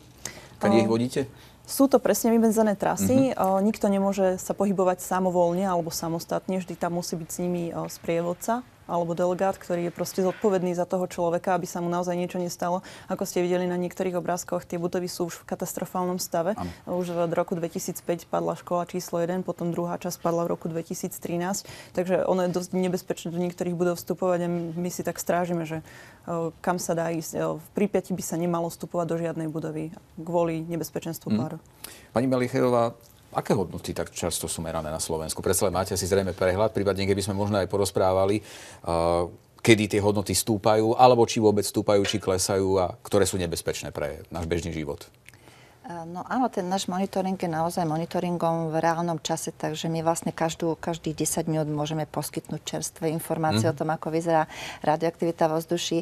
keď ich vodíte? Sú to presne vymedzené trasy. Nikto nemôže sa pohybovať samovolne alebo samostatne. Vždy tam musí byť s nimi sprievodca alebo delegát, ktorý je proste zodpovedný za toho človeka, aby sa mu naozaj niečo nestalo. Ako ste videli na niektorých obrázkoch, tie budovy sú už v katastrofálnom stave. Už v roku 2005 padla škola číslo 1, potom druhá časť padla v roku 2013. Takže ono je dosť nebezpečné do niektorých budov vstupovať a my si tak strážime, že kam sa dá ísť. V Prípiati by sa nemalo vstupovať do žiadnej budovy kvôli nebezpečenstvu pádu. Pani Melichejová, aké hodnoty tak často sú merané na Slovensku? Predsa máte si zrejme prehľad, prípadne keby sme možno aj porozprávali, kedy tie hodnoty stúpajú, alebo či vôbec stúpajú, či klesajú a ktoré sú nebezpečné pre náš bežný život? No áno, ten náš monitoring je naozaj monitoringom v reálnom čase, takže my vlastne každých 10 minút môžeme poskytnúť čerstvé informácie o tom, ako vyzerá radioaktivita v ovzduší.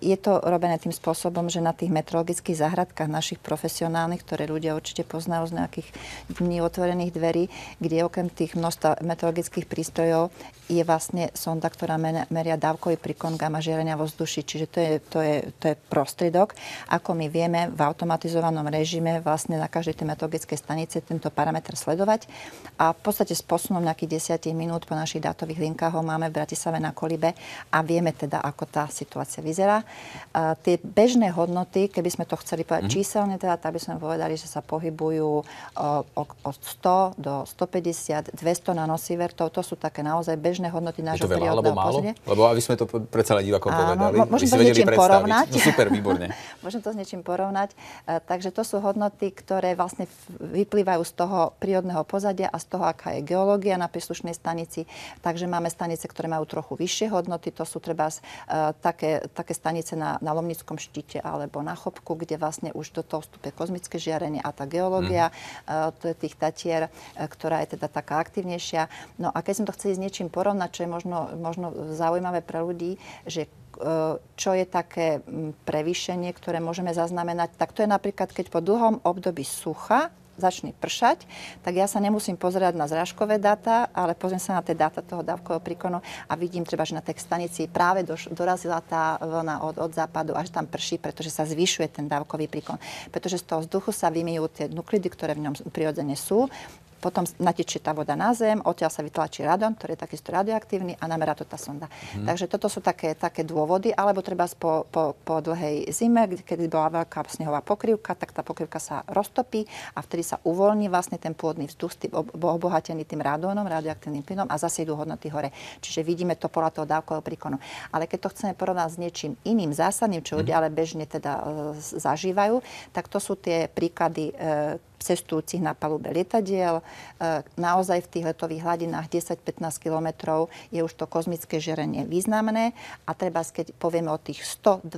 Je to robené tým spôsobom, že na tých meteorologických záhradkách našich profesionálnych, ktoré ľudia určite poznajú z nejakých dní otvorených dverí, kde okrem tých množstva meteorologických prístrojov je vlastne sonda, ktorá meria dávkový príkon gamma žiarenia vo vzduši, čiže to je prostriedok. Ako my vieme v automatizovanom režime vlastne na každej tej meteorologickej stanice tento parameter sledovať a v podstate s posunom nejakých 10 minút po našich dátových linkách ho máme v Bratislave na Kolibe a vieme teda, ako tá situácia vyzerá. Tie bežné hodnoty, keby sme to chceli povedať číselne, teda, tak by sme povedali, že sa pohybujú od 100 do 150, 200 nanosievertov. To sú také naozaj bežné hodnoty nášho prírodného pozadia. Lebo aby sme to predsa len divákom povedali. Môžem to s niečím porovnať. No, super, výborne. Môžem to s niečím porovnať. Takže to sú hodnoty, ktoré vlastne vyplývajú z toho prírodného pozadia a z toho, aká je geológia na príslušnej stanici. Takže máme stanice, ktoré majú trochu vyššie hodnoty. To sú treba také stanice na Lomnickom štíte alebo na Chopku, kde vlastne už do toho vstupuje kozmické žiarenie a tá geológia, to je tých Tatier, ktorá je teda taká aktívnejšia. No a keď sme to chceli s niečím porovnať, čo je možno zaujímavé pre ľudí, že čo je také prevýšenie, ktoré môžeme zaznamenať, tak to je napríklad, keď po dlhom období sucha začne pršať, tak ja sa nemusím pozerať na zrážkové dáta, ale pozriem sa na tie dáta toho dávkového príkonu a vidím treba, že na tej stanici práve dorazila tá vlna od západu, až tam prší, pretože sa zvyšuje ten dávkový príkon. Pretože z toho vzduchu sa vymýjú tie nuklidy, ktoré v ňom prirodzene sú. Potom natečie tá voda na zem, odtiaľ sa vytlačí radon, ktorý je takisto radioaktívny a namerá to tá sonda. Takže toto sú také dôvody, alebo treba po dlhej zime, kedy bola veľká snehová pokrývka, tak tá pokrývka sa roztopí a vtedy sa uvoľní vlastne ten pôdny vzduch obohatený tým radónom, radioaktívnym plynom a zase idú hodnoty hore. Čiže vidíme to podľa toho dávkového príkonu. Ale keď to chceme porovnať s niečím iným zásadným, čo ľudia ale bežne teda zažívajú, tak to sú tie príklady cestujúcich na palube lietadiel. Naozaj v tých letových hladinách 10-15 kilometrov je už to kozmické žiarenie významné a treba, keď povieme o tých 112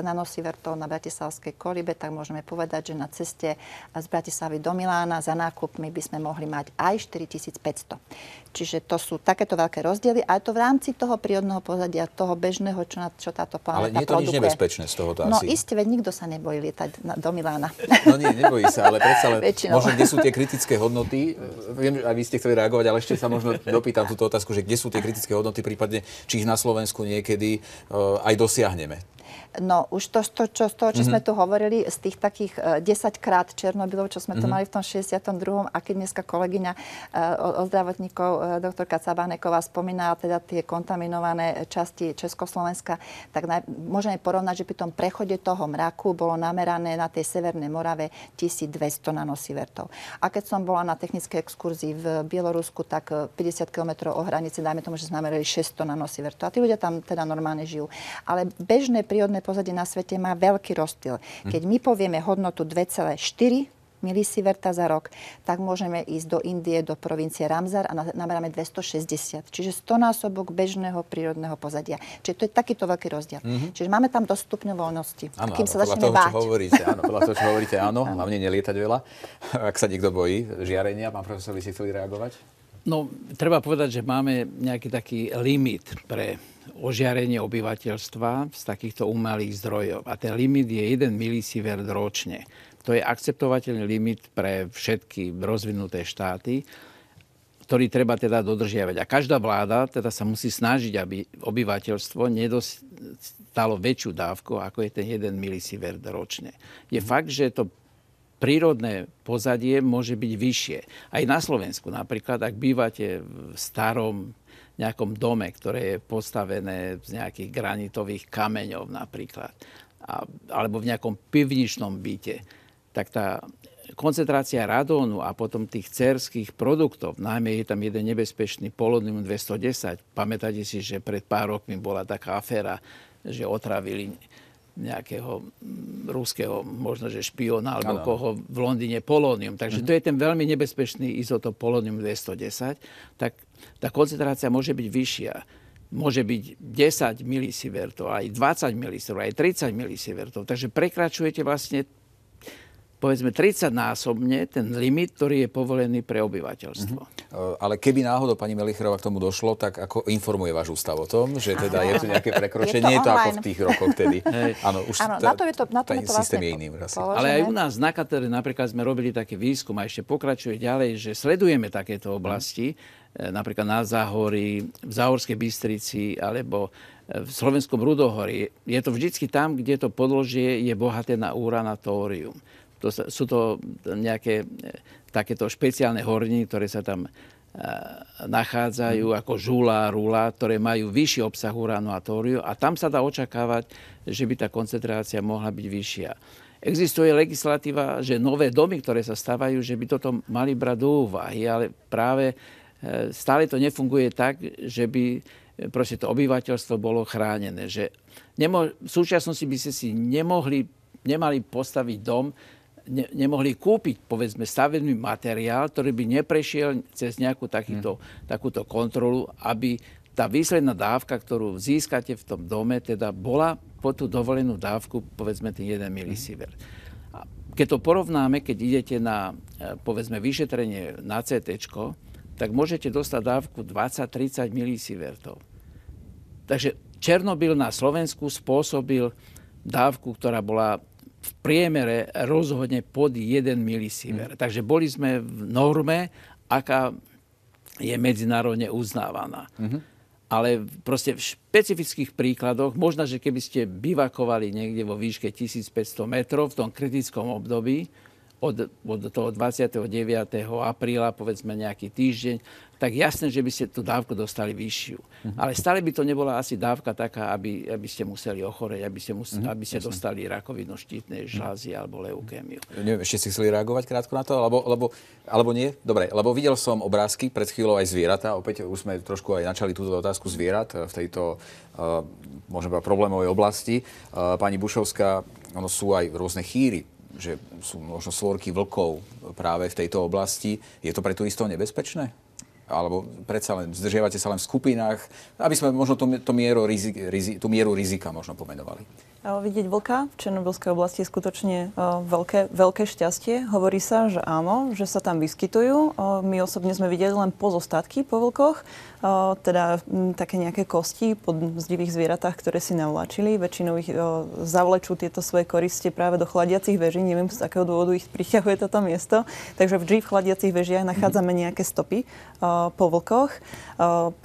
nanosievertov na bratislavskej Kolibe, tak môžeme povedať, že na ceste z Bratislavy do Milána za nákupmi by sme mohli mať aj 4500. Čiže to sú takéto veľké rozdiely a je to v rámci toho prírodného pozadia, toho bežného, čo táto planéta produkuje. Ale nie je to nič nebezpečné z tohoto asi. No isté, veď nikto sa nebojí lietať do Milána. No nie, nebojí sa, ale predsa len možno, kde sú tie kritické hodnoty. Viem, že aj vy ste chceli reagovať, ale ešte sa možno dopýtam túto otázku, že kde sú tie kritické hodnoty, prípadne či ich na Slovensku niekedy aj dosiahneme. No už z toho, čo sme tu hovorili, z tých takých 10-krát Černobylov, čo sme tu mali v tom 62. A keď dneska kolegyňa od zdravotníkov, doktorka Cabáneková spomínala teda tie kontaminované časti Československa, tak môžeme porovnať, že pri tom prechode toho mraku bolo namerané na tej Severnej Morave 1200 nanosievertov. A keď som bola na technickej exkurzii v Bielorusku, tak 50 km o hranici, dajme tomu, že sme namerali 600 nanosievertov. A tí ľudia tam teda normálne žijú. Ale bežné prírodné pozadie na svete má veľký rozdiel. Keď my povieme hodnotu 2,4 milisieverta za rok, tak môžeme ísť do Indie, do provincie Ramsar a nameráme 260. Čiže 100-násobok bežného prírodného pozadia. Čiže to je takýto veľký rozdiel. Čiže máme tam dosť stupňov voľnosti. Áno, kým sa začneme báť. Podľa toho, čo hovoríte, áno. Hlavne nelietať veľa. Ak sa niekto bojí žiarenia, pán profesor, vy si chceli reagovať? No, treba povedať, že máme nejaký taký limit pre ožiarenie obyvateľstva z takýchto umelých zdrojov. A ten limit je 1 milisievert ročne. To je akceptovateľný limit pre všetky rozvinuté štáty, ktorý treba teda dodržiavať. A každá vláda teda sa musí snažiť, aby obyvateľstvo nedostalo väčšiu dávku, ako je ten 1 milisievert ročne. Je fakt, že to prírodné pozadie môže byť vyššie. Aj na Slovensku napríklad, ak bývate v starom nejakom dome, ktoré je postavené z nejakých granitových kameňov napríklad, alebo v nejakom pivničnom byte, tak tá koncentrácia radónu a potom tých dcérskych produktov, najmä je tam jeden nebezpečný polonium 210. Pamätáte si, že pred pár rokmi bola taká aféra, že otravili nejakého ruského, možno že špiona alebo koho v Londýne polónium. Takže to je ten veľmi nebezpečný izotop polónium 210. Tak tá koncentrácia môže byť vyššia. Môže byť 10 milisievertov, aj 20 milisievertov, aj 30 milisievertov. Takže prekračujete vlastne povedzme 30-násobne ten limit, ktorý je povolený pre obyvateľstvo. Ale keby náhodou pani Melicherová k tomu došlo, tak ako informuje váš ústav o tom, že teda je tu nejaké prekročenie, je to ako v tých rokoch tedy. Áno, už ten systém je iný. Ale aj u nás na katedre napríklad sme robili taký výskum a ešte pokračuje ďalej, že sledujeme takéto oblasti, napríklad na Záhorí, v Záhorskej Bystrici alebo v Slovenskom Rudohorí. Je to vždycky tam, kde to podložie je bohaté na urán a tórium. Sú to nejaké takéto špeciálne horniny, ktoré sa tam nachádzajú ako žula, rula, ktoré majú vyšší obsah uránu a tóriu a tam sa dá očakávať, že by tá koncentrácia mohla byť vyššia. Existuje legislatíva, že nové domy, ktoré sa stavajú, že by toto mali brať do úvahy, ale práve stále to nefunguje tak, že by proste to obyvateľstvo bolo chránené. Že v súčasnosti by ste si nemali postaviť dom, nemohli kúpiť, povedzme, stavebný materiál, ktorý by neprešiel cez nejakú takúto kontrolu, aby tá výsledná dávka, ktorú získate v tom dome, teda bola po tú dovolenú dávku, povedzme, ten 1 milisievert. Keď to porovnáme, keď idete na, povedzme, vyšetrenie na CT, tak môžete dostať dávku 20-30 milisievertov. Takže Černobyl na Slovensku spôsobil dávku, ktorá bola v priemere rozhodne pod 1 milisievert. Takže boli sme v norme, aká je medzinárodne uznávaná. Ale proste v špecifických príkladoch, možno, že keby ste bivakovali niekde vo výške 1500 metrov v tom kritickom období, od toho 29. apríla, povedzme nejaký týždeň, tak jasné, že by ste tú dávku dostali vyššiu. Ale stále by to nebola asi dávka taká, aby ste museli ochoreť, aby ste dostali rakovinu štítnej žľazy alebo leukémiu. Neviem, ešte si chceli reagovať krátko na to? Alebo nie? Dobre, lebo videl som obrázky, pred chvíľou aj zvieratá. Opäť už sme trošku aj načali túto otázku zvierat v tejto možno problémovej oblasti. Pani Bušovská, ono sú aj rôzne chýry, že sú možno svorky vlkov práve v tejto oblasti. Je to pre turistov nebezpečné? Alebo predsa len zdržiavate sa len v skupinách, aby sme možno tú mieru rizika možno pomenovali? Vidieť vlka v Černobylskej oblasti je skutočne veľké šťastie. Hovorí sa, že áno, že sa tam vyskytujú. My osobne sme videli len pozostatky po vlkoch, teda také nejaké kosti po zdivých zvieratách, ktoré si navlačili. Väčšinou ich zavlečú tieto svoje koristie práve do chladiacich veží. Neviem, z akého dôvodu ich priťahuje toto miesto. Takže vždy v chladiacich vežiach nachádzame nejaké stopy po vlkoch.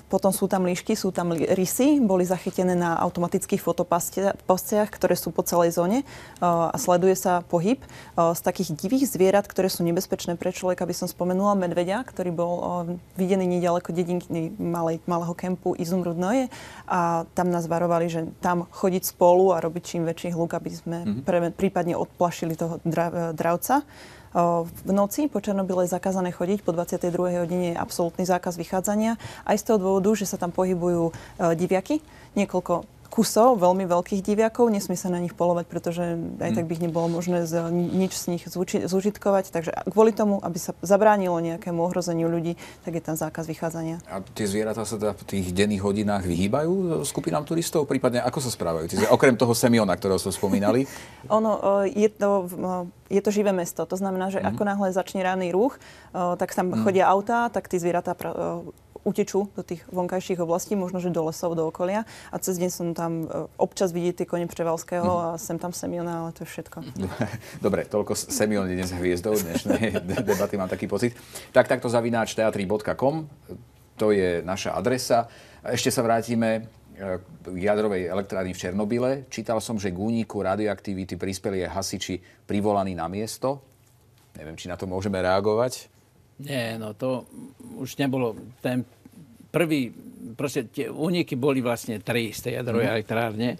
Potom sú tam líšky, sú tam rysy. Boli zachytené na automatických fotopastiach, ktoré sú po celej zóne a sleduje sa pohyb. Z takých divých zvierat, ktoré sú nebezpečné pre človeka, by som spomenula medveďa, ktorý bol videný nedaleko dedinky malého kempu Izumrudnoje a tam nás varovali, že tam chodiť spolu a robiť čím väčší hluk, aby sme prípadne odplašili toho dravca. V noci po Černobyle je zakázané chodiť, po 22. hodine je absolútny zákaz vychádzania. Aj z toho dôvodu, že sa tam pohybujú diviaky, niekoľko kusov veľmi veľkých diviakov. Nesmie sa na nich polovať, pretože aj tak by nebolo možné nič z nich zúžitkovať. Takže kvôli tomu, aby sa zabránilo nejakému ohrozeniu ľudí, tak je tam zákaz vychádzania. A tie zvieratá sa teda v tých denných hodinách vyhýbajú skupinám turistov? Prípadne ako sa správajú? Okrem toho Semiona, ktorého sme spomínali? Je to živé mesto. To znamená, že ako náhle začne ranný ruch, tak tam chodia autá, tak tí zvieratá utečú do tých vonkajších oblastí, možno, že do lesov, do okolia. A cez deň som tam občas vidieť tie kone Převalského a sem tam Semiona, ale to je všetko. Dobre, toľko Semion je dnes hviezdou dnešnej debaty, mám taký pocit. Takto @teatri.com, to je naša adresa. Ešte sa vrátime k jadrovej elektrárni v Černobyle. Čítal som, že k úniku radioaktivity prispeli aj hasiči privolaní na miesto. Neviem, či na to môžeme reagovať. Nie, no to už nebolo. Ten prvý, proste tie úniky boli vlastne 3 z tej jadrovej elektrárne.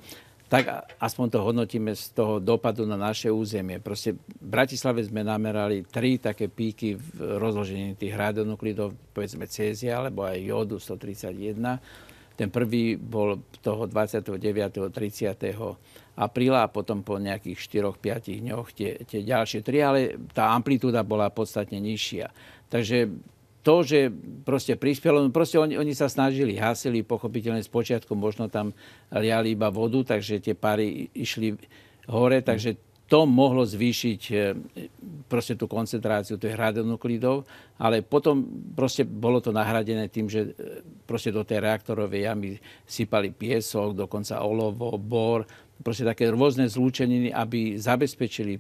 Tak aspoň to hodnotíme z toho dopadu na naše územie. Proste v Bratislave sme namerali 3 také píky v rozložení tých radionuklidov, povedzme cézia, alebo aj jódu 131. Ten prvý bol toho 29. 30. apríla a potom po nejakých 4-5 dňoch tie ďalšie 3, ale tá amplitúda bola podstatne nižšia. Takže to, že proste prispelo, proste oni sa snažili, hasili, pochopiteľne z počiatku, možno tam liali iba vodu, takže tie páry išli hore, takže to mohlo zvýšiť proste tú koncentráciu tých radionuklidov, ale potom proste bolo to nahradené tým, že proste do tej reaktorovej jamy sypali piesok, dokonca olovo, bor, proste také rôzne zlúčeniny, aby zabezpečili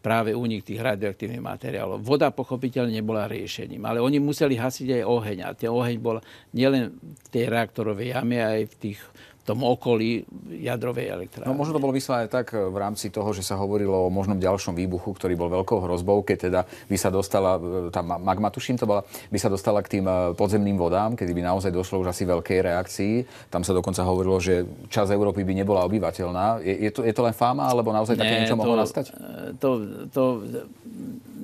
práve únik tých radioaktívnych materiálov. Voda pochopiteľne nebola riešením, ale oni museli hasiť aj oheň. A ten oheň bol nielen v tej reaktorovej jame, aj v tom okolí jadrovej elektrárne. No možno to bolo vyslené tak v rámci toho, že sa hovorilo o možnom ďalšom výbuchu, ktorý bol veľkou hrozbou, keď teda by sa dostala, tá magma, tuším to bola, by sa dostala k tým podzemným vodám, kedy by naozaj došlo už asi veľkej reakcii. Tam sa dokonca hovorilo, že časť Európy by nebola obyvateľná. Je to len fáma, alebo naozaj také niečo mohlo nastať? To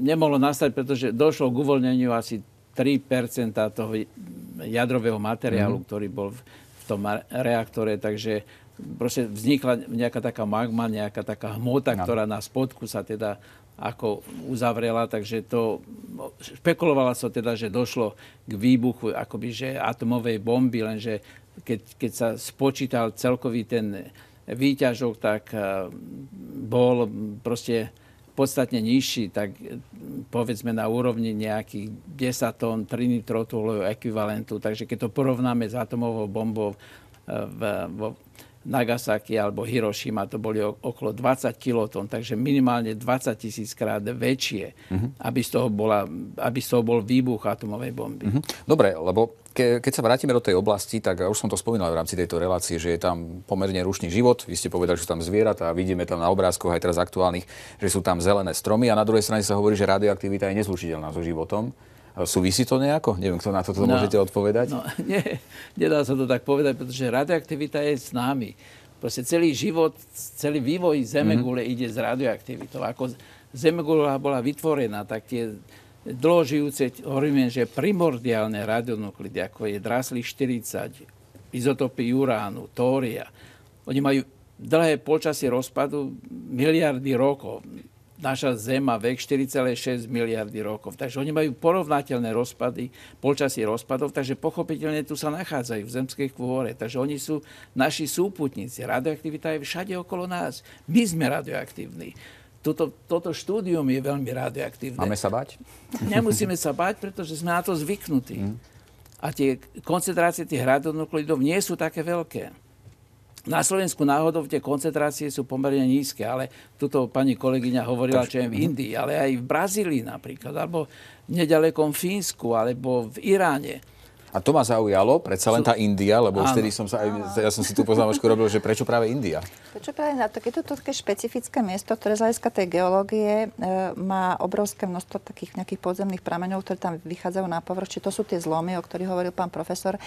nemohlo nastať, pretože došlo k uvoľneniu asi 3% toho jadrového materiálu, ktorý bol v tom reaktore, takže proste vznikla nejaká taká magma, nejaká taká hmota, ktorá na spodku sa teda ako uzavrela, takže to špekulovala sa teda, že došlo k výbuchu akoby, že atomovej bomby, lenže keď sa spočítal celkový ten výťažok, tak bol proste podstatne nižší, tak povedzme na úrovni nejakých 10 tón trinitrotolového ekvivalentu. Takže keď to porovnáme s atomovou bombou vo Nagasaki alebo Hirošima, to boli okolo 20 kilotón, takže minimálne 20 000 krát väčšie, aby z toho bol výbuch atomovej bomby. Dobre, lebo keď sa vrátime do tej oblasti, tak už som to spomínal v rámci tejto relácie, že je tam pomerne rušný život. Vy ste povedali, že sú tam zvieratá a vidíme tam na obrázkoch aj teraz aktuálnych, že sú tam zelené stromy a na druhej strane sa hovorí, že radioaktivita je nezlučiteľná so životom. Súvisí to nejako? Neviem, kto na toto môžete odpovedať. No, nedá sa to tak povedať, pretože radioaktivita je s nami. Proste celý život, celý vývoj Zemegule ide s radioaktivitou. Ako Zemegula bola vytvorená, tak tie dlhožijúce, hovoríme, že primordiálne radionuklidy, ako je Drasli-40, izotopy uránu, tória, oni majú dlhé počasie rozpadu miliardy rokov. Naša Zem má vek 4,6 miliardy rokov. Takže oni majú porovnateľné rozpady, počasie rozpadov, takže pochopiteľne tu sa nachádzajú v zemskej kôre. Takže oni sú naši súputníci. Radioaktivita je všade okolo nás. My sme radioaktívni. Toto štúdium je veľmi radioaktívne. Máme sa bať? Nemusíme sa bať, pretože sme na to zvyknutí. A tie koncentrácie tých radionuklidov nie sú také veľké. Na Slovensku náhodou tie koncentrácie sú pomerne nízke, ale tuto pani kolegyňa hovorila, čo je v Indii, ale aj v Brazílii napríklad, alebo v nedalekom Fínsku, alebo v Iráne. A to ma zaujalo, predsa len tá India, lebo už vtedy ja som si tú poznámočku robil, že prečo práve India? Prečo práve na to? Je to také špecifické miesto, ktoré z hľadiska tej geológie má obrovské množstvo takých nejakých podzemných prameňov, ktoré tam vychádzajú na povrch. Čiže to sú tie zlomy, o ktorých hovoril pán profesor,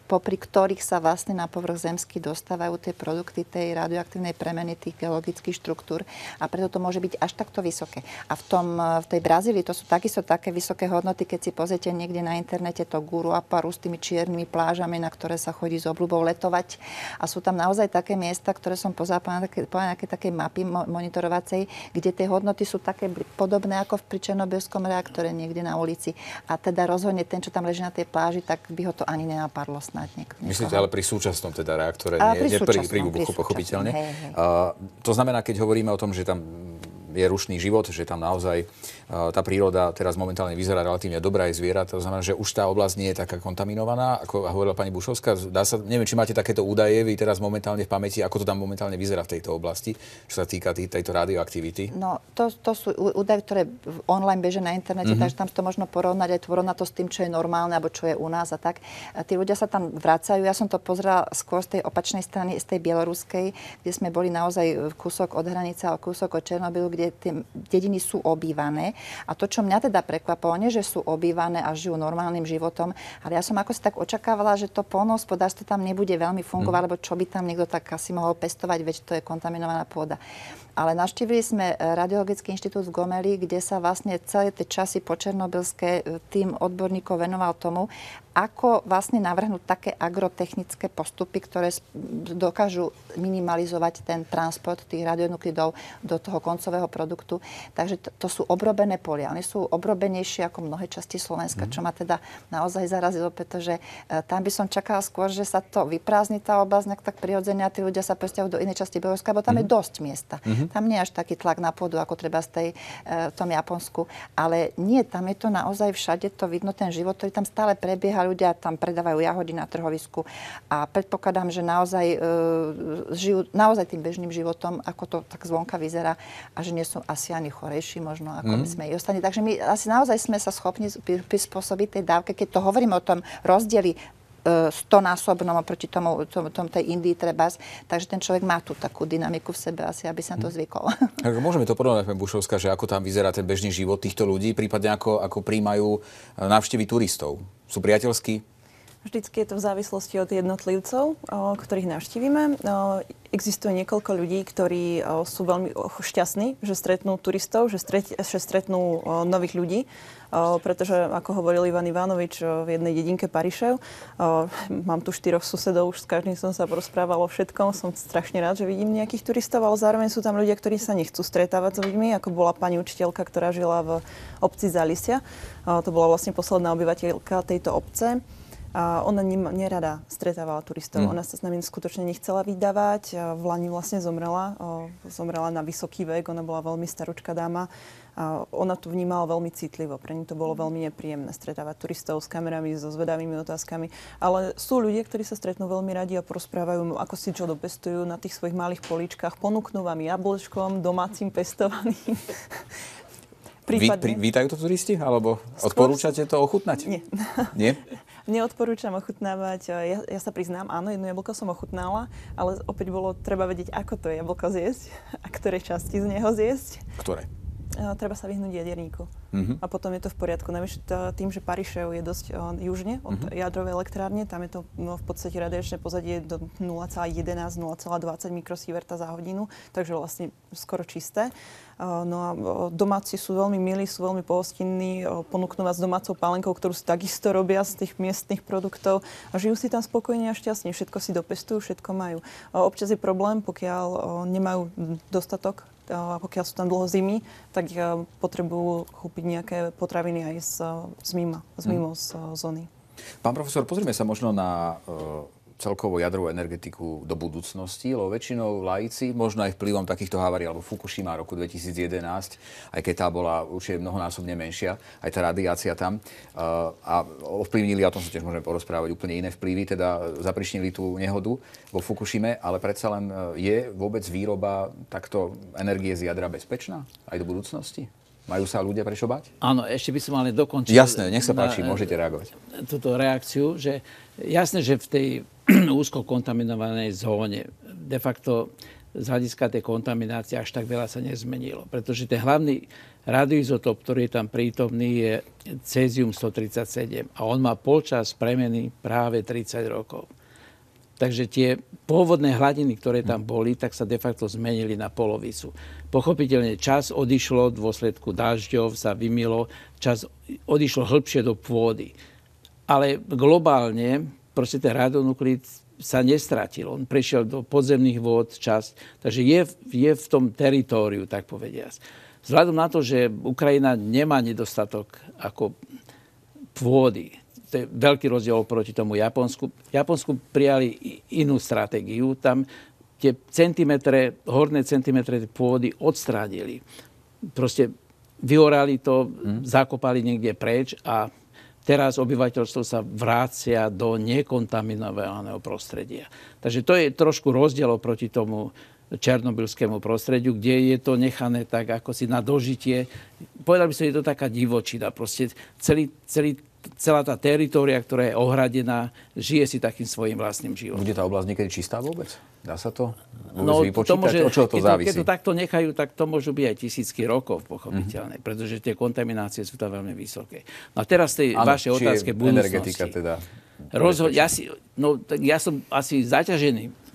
popri ktorých sa vlastne na povrch zemský dostávajú tie produkty tej radioaktívnej premeny tých geologických štruktúr. A preto to môže byť až takto vysoké. A v tej Brazílii to sú takisto také vysoké hodnoty, keď si pozriete niekde na internete to Guruaparu s tými čiernymi plážami, na ktoré sa chodí s obľubou letovať. A sú tam naozaj také miesta, ktoré som pozerala na nejaké také mapy monitorovacej, kde tie hodnoty sú také podobné ako pri černobylskom reaktore niekde na ulici. A teda rozhodne ten, čo tam leží na tej pláži, tak by ho to ani nenapadlo snad niekoho. Myslíte, ale pri súčasnom teda reaktore, nie pri výbuchu, pochopiteľne. Hej. To znamená, keď hovoríme o tom, že tam je rušný život, že tam naozaj tá príroda teraz momentálne vyzerá relatívne dobrá aj zvieratá. To znamená, že už tá oblasť nie je taká kontaminovaná, ako hovorila pani Bušovská. Neviem, či máte takéto údaje vy teraz momentálne v pamäti, ako to tam momentálne vyzerá v tejto oblasti, čo sa týka tejto radioaktivity. No, to sú údaje, ktoré online bežia na internete, takže tam to možno porovnať to s tým, čo je normálne, alebo čo je u nás a tak. A tí ľudia sa tam vracajú. Ja som to pozerala skôr z tej opačnej strany, z tej bieloruskej, kde sme boli naozaj kúsok od hranice a kúsok od Černobylu, kde tie dediny sú obývané. A to, čo mňa teda prekvapilo, nie že sú obývané a žijú normálnym životom, ale ja som ako si tak očakávala, že to poľnohospodárstvo tam nebude veľmi fungovať, lebo čo by tam niekto tak asi mohol pestovať, veď to je kontaminovaná pôda. Ale navštívili sme Radiologický inštitút v Gomeli, kde sa vlastne celé tie časy počernobylské tým odborníkov venoval tomu, ako vlastne navrhnúť také agrotechnické postupy, ktoré dokážu minimalizovať ten transport tých radionuklidov do toho koncového produktu. Takže to sú obrobené polia. Oni sú obrobenejšie ako mnohé časti Slovenska, čo ma teda naozaj zarazilo, pretože tam by som čakala skôr, že sa to vyprázdni tá oblasť tak prirodzene a tí ľudia sa presťahujú do inej časti Bieloruska, lebo tam je dosť miesta. Tam nie je až taký tlak na pôdu, ako treba v tom Japonsku. Ale nie, tam je to naozaj všade, to vidno ten život, ktorý tam stále prebieha. Ľudia tam predávajú jahody na trhovisku. A predpokladám, že naozaj žijú naozaj tým bežným životom, ako to tak zvonka vyzerá. A že nie sú asi ani chorejší možno, ako my sme i ostatní. Takže my asi naozaj sme sa schopní prispôsobiť tej dávke, keď to hovorím o tom rozdieli 100-násobnom oproti tej Indii trebárs. Takže ten človek má tú takú dynamiku v sebe asi, aby sa na to zvykol. Môžeme to porovnať, pani Bušovská, že ako tam vyzerá ten bežný život týchto ľudí, prípadne ako príjmajú návštevy turistov. Sú priateľskí? Vždycky je to v závislosti od jednotlivcov, ktorých navštívime. Existuje niekoľko ľudí, ktorí sú veľmi šťastní, že stretnú turistov, že stretnú nových ľudí. Pretože, ako hovoril Ivan Ivanovič v jednej dedinke Parišev, mám tu 4 susedov, už s každým som sa porozprával o všetkom, som strašne rád, že vidím nejakých turistov, ale zároveň sú tam ľudia, ktorí sa nechcú stretávať s ľuďmi, ako bola pani učiteľka, ktorá žila v obci Zalisia. To bola vlastne posledná obyvateľka tejto obce. A ona nerada stretávala turistov. Ona sa s nami skutočne nechcela vydávať. V lani vlastne zomrela. Zomrela na vysoký vek. Ona bola veľmi staručká dáma. A ona to vnímala veľmi citlivo. Pre ňu to bolo veľmi nepríjemné stretávať turistov s kamerami, so zvedavými otázkami. Ale sú ľudia, ktorí sa stretnú veľmi radi a porozprávajú, ako si čo dopestujú na tých svojich malých políčkach. Ponúknú vám jablčkom, domácim pestovaným. Vítajú to turisti? Alebo odporúčate to ochutnať? Nie. Nie? Neodporúčam ochutnávať. Ja sa priznám, áno, jedno jablko som ochutnala, ale opäť bolo treba vedieť, ako to jablko zjesť a ktoré časti z neho zjesť. Ktoré? Treba sa vyhnúť jaderníku. A potom je to v poriadku. Navyše tým, že Parišev je dosť južne od jadrovej elektrárne, tam je to v podstate radiačné pozadie do 0,11-0,20 mikrosieverta za hodinu, takže vlastne skoro čisté. No a domáci sú veľmi milí, sú veľmi pohostinní, ponúknú vás domácou pálenkou, ktorú si takisto robia z tých miestnych produktov a žijú si tam spokojne a šťastne. Všetko si dopestujú, všetko majú. Občas je problém, pokiaľ nemajú dostatok, a pokiaľ sú tam dlho zimy, tak potrebujú kúpiť nejaké potraviny aj z mimo z zóny. Pán profesor, pozrieme sa možno na celkovo jadrovú energetiku do budúcnosti, lebo väčšinou laici, možno aj vplyvom takýchto havárií, alebo Fukushima roku 2011, aj keď tá bola určite mnohonásobne menšia, aj tá radiácia tam, a ovplyvnili, a o tom sa tiež môžeme porozprávať, úplne iné vplyvy, teda zapričnili tú nehodu vo Fukushime, ale predsa len je vôbec výroba takto energie z jadra bezpečná aj do budúcnosti? Majú sa ľudia prečo bať? Áno, ešte by som ale dokončil. Jasné, nech sa páči, môžete reagovať. Túto reakciu, že jasné, že v tej úzko kontaminovanej zóne de facto z hľadiska tej kontaminácie až tak veľa sa nezmenilo. Pretože ten hlavný radioizotop, ktorý je tam prítomný, je cézium-137 a on má polčas premeny práve 30 rokov. Takže tie pôvodné hladiny, ktoré tam boli, tak sa de facto zmenili na polovicu. Pochopiteľne čas odišlo, v dôsledku dažďov sa vymilo, čas odišlo hĺbšie do pôdy. Ale globálne proste ten radionuklid sa nestratil. On prešiel do podzemných vôd časť, takže je v tom teritóriu, tak povediac. Vzhľadom na to, že Ukrajina nemá nedostatok ako pôdy, to je veľký rozdiel oproti tomu Japonsku. Japonsku prijali inú stratégiu. Tam tie horné centimetre pôdy odstránili. Proste vyorali to, zakopali niekde preč a teraz obyvateľstvo sa vrácia do nekontaminovaného prostredia. Takže to je trošku rozdiel oproti tomu černobylskému prostrediu, kde je to nechané tak, ako si na dožitie. Povedal by som, je to taká divočina. Proste celá tá teritória, ktorá je ohradená, žije si takým svojím vlastným životom. Bude tá oblasť niekedy čistá vôbec? Dá sa to vypočítať? Od čoho to závisí? Keď to takto nechajú, tak to môžu byť aj tisícky rokov, pochopiteľne, pretože tie kontaminácie sú tam veľmi vysoké. No a teraz tej vašej otázke budúcnosti. Energetika teda? Ja som asi zaťažený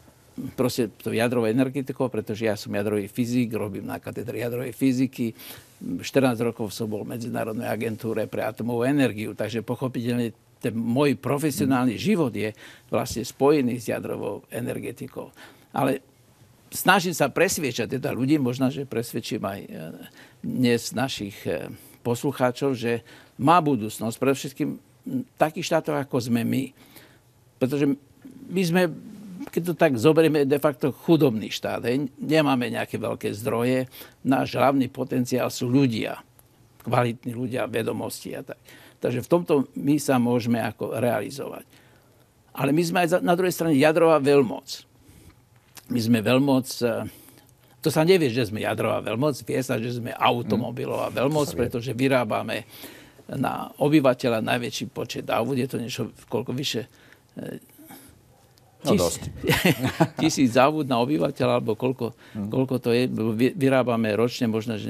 proste to jadrovou energetikou, pretože ja som jadrový fyzik, robím na katedre jadrovej fyziky. 14 rokov som bol v Medzinárodnej agentúre pre atomovú energiu, takže pochopiteľne ten môj profesionálny život je vlastne spojený s jadrovou energetikou. Ale snažím sa presviečať teda ľudí, možno, že presvedčím aj dnes našich poslucháčov, že má budúcnosť, predovšetkým takých štátov, ako sme my. Pretože my sme keď to tak zoberieme, de facto chudobný štát. Nemáme nejaké veľké zdroje. Náš hlavný potenciál sú ľudia. Kvalitní ľudia, vedomosti a tak. Takže v tomto my sa môžeme ako realizovať. Ale my sme aj na druhej strane jadrová veľmoc. My sme veľmoc... To sa nevie, že sme jadrová veľmoc. Vie sa, že sme automobilová veľmoc, pretože vyrábame na obyvateľa najväčší počet aut. Je to niečo, koľko vyše... dosť. 1000 aut na obyvateľa, alebo koľko to je. Vyrábame ročne možno že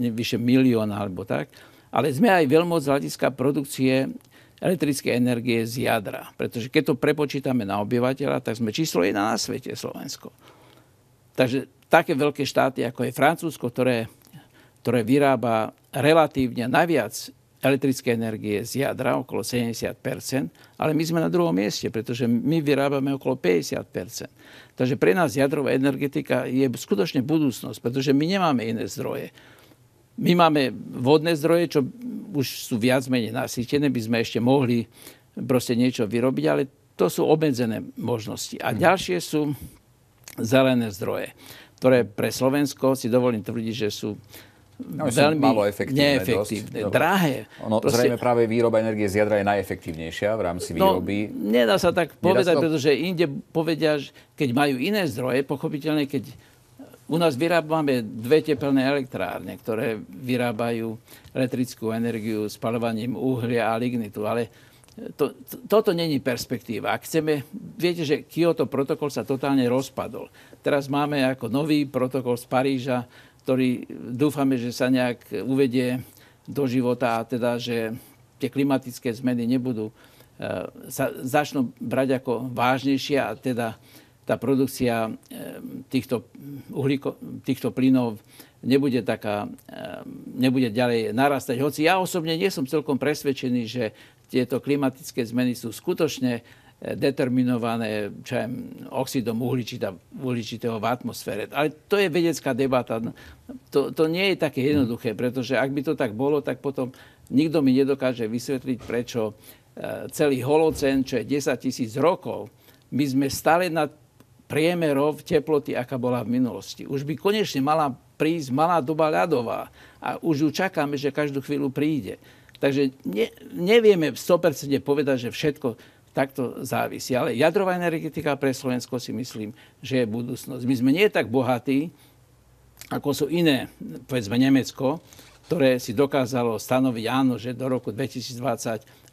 vyše 1 000 000 alebo tak. Ale sme aj veľmoc z hľadiska produkcie elektrickej energie z jadra. Pretože keď to prepočítame na obyvateľa, tak sme číslo 1 na svete, Slovensko. Takže také veľké štáty, ako je Francúzsko, ktoré vyrába relatívne najviac elektrické energie z jadra, okolo 70%, ale my sme na druhom mieste, pretože my vyrábame okolo 50%. Takže pre nás jadrová energetika je skutočne budúcnosť, pretože my nemáme iné zdroje. My máme vodné zdroje, čo už sú viac menej nasýtené, by sme ešte mohli proste niečo vyrobiť, ale to sú obmedzené možnosti. A ďalšie sú zelené zdroje, ktoré pre Slovensko si dovolím tvrdiť, že sú veľmi neefektívne, drahé. Zrejme práve výroba energie z jadra je najefektívnejšia v rámci výroby. Nedá sa tak povedať, pretože inde povedia, keď majú iné zdroje, pochopiteľne, keď u nás vyrábame 2 tepelné elektrárne, ktoré vyrábajú elektrickú energiu spaľovaním uhlia a lignitu, ale toto není perspektíva. Ak chceme, viete, že Kyoto protokol sa totálne rozpadol. Teraz máme ako nový protokol z Paríža, ktorý dúfame, že sa nejak uvedie do života, a teda, že tie klimatické zmeny sa začnú brať ako vážnejšie a teda tá produkcia týchto plynov nebude ďalej narastať. Hoci ja osobne nie som celkom presvedčený, že tieto klimatické zmeny sú skutočne determinované oxidom uhličitého v atmosfére. Ale to je vedecká debata. To nie je také jednoduché, pretože ak by to tak bolo, tak potom nikto mi nedokáže vysvetliť, prečo celý holocén, čo je 10 000 rokov, my sme stále na priemerov teploty, aká bola v minulosti. Už by konečne mala prísť malá doba ľadová a už ju čakáme, že každú chvíľu príde. Takže nevieme 100% povedať, že všetko takto závisí. Ale jadrová energetika pre Slovensko si myslím, že je budúcnosť. My sme nie tak bohatí, ako sú iné, povedzme Nemecko, ktoré si dokázalo stanoviť, áno, že do roku 2020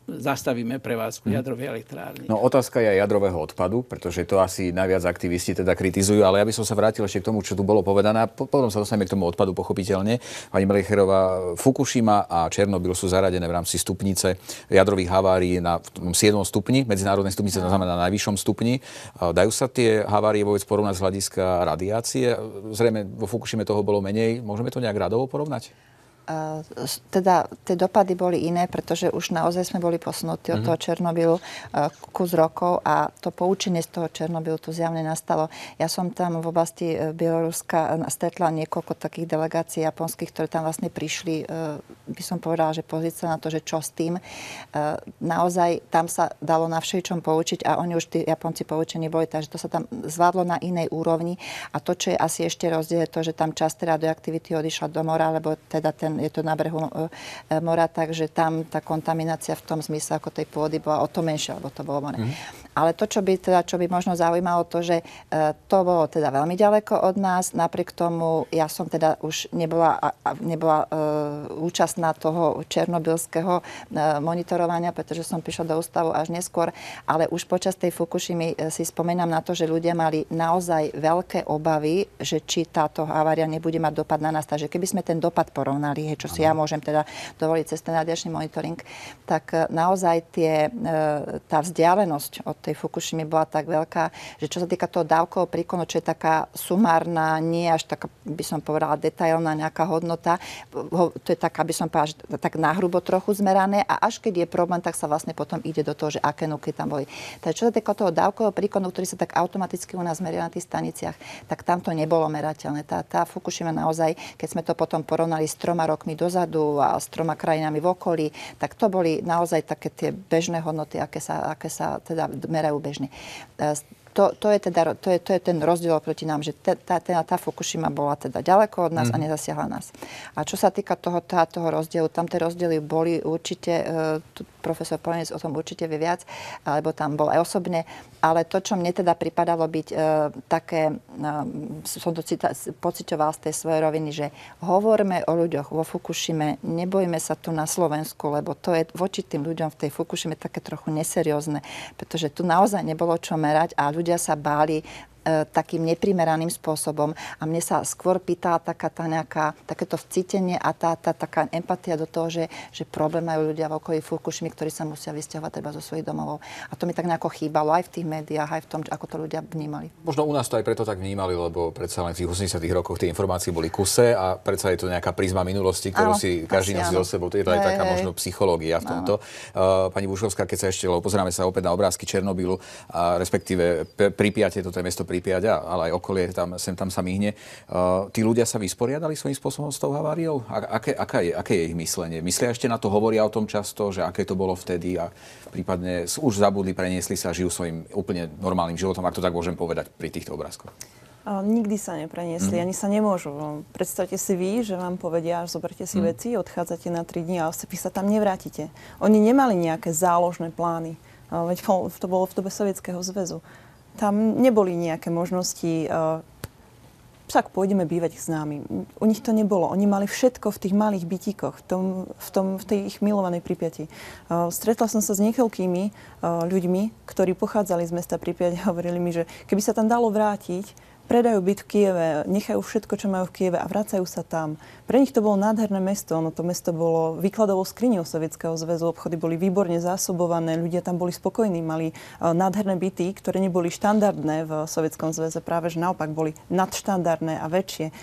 zastavíme prevádzku jadrovej elektrárny. No otázka je aj jadrového odpadu, pretože to asi najviac aktivisti teda kritizujú, ale ja by som sa vrátil ešte k tomu, čo tu bolo povedané. Potom sa dostaneme k tomu odpadu pochopiteľne. Pani Melicherová, Fukušima a Černobyl sú zaradené v rámci stupnice jadrových havárií na 7. stupni, medzinárodnej stupnice, to znamená na najvyššom stupni. Dajú sa tie havárie vôbec porovnať z hľadiska radiácie? Zrejme vo Fukušime toho bolo menej. Môžeme to nejak radovo porovnať? Teda tie dopady boli iné, pretože už naozaj sme boli posunutí od toho Černobylu kus rokov a to poučenie z toho Černobylu tu zjavne nastalo. Ja som tam v oblasti Bieloruska stretla niekoľko takých delegácií japonských, ktoré tam vlastne prišli, by som povedala, že pozrieť sa na to, že čo s tým. Naozaj tam sa dalo na všeličom poučiť a oni už tí Japonci poučení boli, takže to sa tam zvládlo na inej úrovni a to, čo je asi ešte rozdiel, je to, že tam časť radioaktivity odišla do mora, lebo teda je to na brehu mora, takže tam tá kontaminácia v tom zmysle ako tej pôdy bola o to menšia, lebo to bolo more. Ale to, čo by možno zaujímalo, to, že to bolo teda veľmi ďaleko od nás, napriek tomu ja som teda už nebola účastná toho černobylského monitorovania, pretože som prišla do ústavu až neskôr, ale už počas tej Fukušimy si spomínam na to, že ľudia mali naozaj veľké obavy, že či táto havária nebude mať dopad na nás. Takže keby sme ten dopad porovnali, čo si ja môžem teda dovoliť cez ten radiačný monitoring, tak naozaj tá vzdialenosť od tej Fukušimy bola tak veľká, že čo sa týka toho dávkového príkonu, čo je taká sumárna, nie až taká, by som povedala, detailná nejaká hodnota, to je taká, by som povedala, tak nahrubo trochu zmerané a až keď je problém, tak sa vlastne potom ide do toho, že aké nuky tam boli. Takže čo sa týka toho dávkového príkonu, ktorý sa tak automaticky u nás meria na tých staniciach, tak tam to nebolo merateľné. Tá Fukušima naozaj, keď sme to potom porovnali s 3 rokmi dozadu a s 3 krajinami v okolí, tak to boli naozaj také tie bežné hodnoty, aké sa teda merajú bežne. to je ten rozdiel proti nám, že tá Fukushima bola teda ďaleko od nás a nezasiahla nás. A čo sa týka toho rozdielu, tam tie rozdiely boli určite, profesor Polenec o tom určite vie viac, alebo tam bol aj osobne, ale to, čo mne teda pripadalo byť také, som to pociťovala z tej svojej roviny, že hovorme o ľuďoch vo Fukushime, nebojme sa tu na Slovensku, lebo to je voči tým ľuďom v tej Fukushime také trochu neseriózne, pretože tu naozaj nebolo čo merať a ľudia sa báli takým neprimeraným spôsobom. A mne sa skôr pýtala takéto vcítenie a tá taká empatia do toho, že problém majú ľudia v okolí Fukushimy, ktorí sa musia vysťahovať treba zo svojich domovov. A to mi tak nejako chýbalo aj v tých médiách, aj v tom, ako to ľudia vnímali. Možno u nás to aj preto tak vnímali, lebo predsa len v tých 80. rokoch tie informácie boli kuse a predsa je to nejaká prízma minulosti, ktorú si každý nosí so sebou. To je to aj taká možno psychológia v tomto. Pani Bušovská, keď sa ešte, pozeráme sa opäť na obrázky Černobylu, a respektíve Pripjat, toto je mesto Pripjat, ale aj okolie tam sa myhne. Tí ľudia sa vysporiadali svojím spôsobom s tou haváriou? Aké je ich myslenie? Myslia ešte na to, hovoria o tom často, že aké to bolo vtedy a prípadne už zabudli, preniesli sa, žijú svojím úplne normálnym životom, ak to tak môžem povedať pri týchto obrázkoch? Nikdy sa nepreniesli, ani sa nemôžu. Predstavte si vy, že vám povedia, zoberte si veci, odchádzate na 3 dní a vy sa tam nevrátite. Oni nemali nejaké záložné plány. Veď to bolo v dobe Sovietskeho zväzu. Tam neboli nejaké možnosti, však pôjdeme bývať s nami. U nich to nebolo. Oni mali všetko v tých malých bytíkoch, v tej ich milovanej Pripjati. Stretla som sa s niekoľkými ľuďmi, ktorí pochádzali z mesta Pripjat a hovorili mi, že keby sa tam dalo vrátiť, predajú byt v Kieve, nechajú všetko, čo majú v Kieve a vracajú sa tam. Pre nich to bolo nádherné mesto. To mesto bolo výkladovou skriňou Sovietskeho zväzu. Obchody boli výborne zásobované, ľudia tam boli spokojní, mali nádherné byty, ktoré neboli štandardné v Sovietskom zväze, práve že naopak boli nadštandardné a väčšie.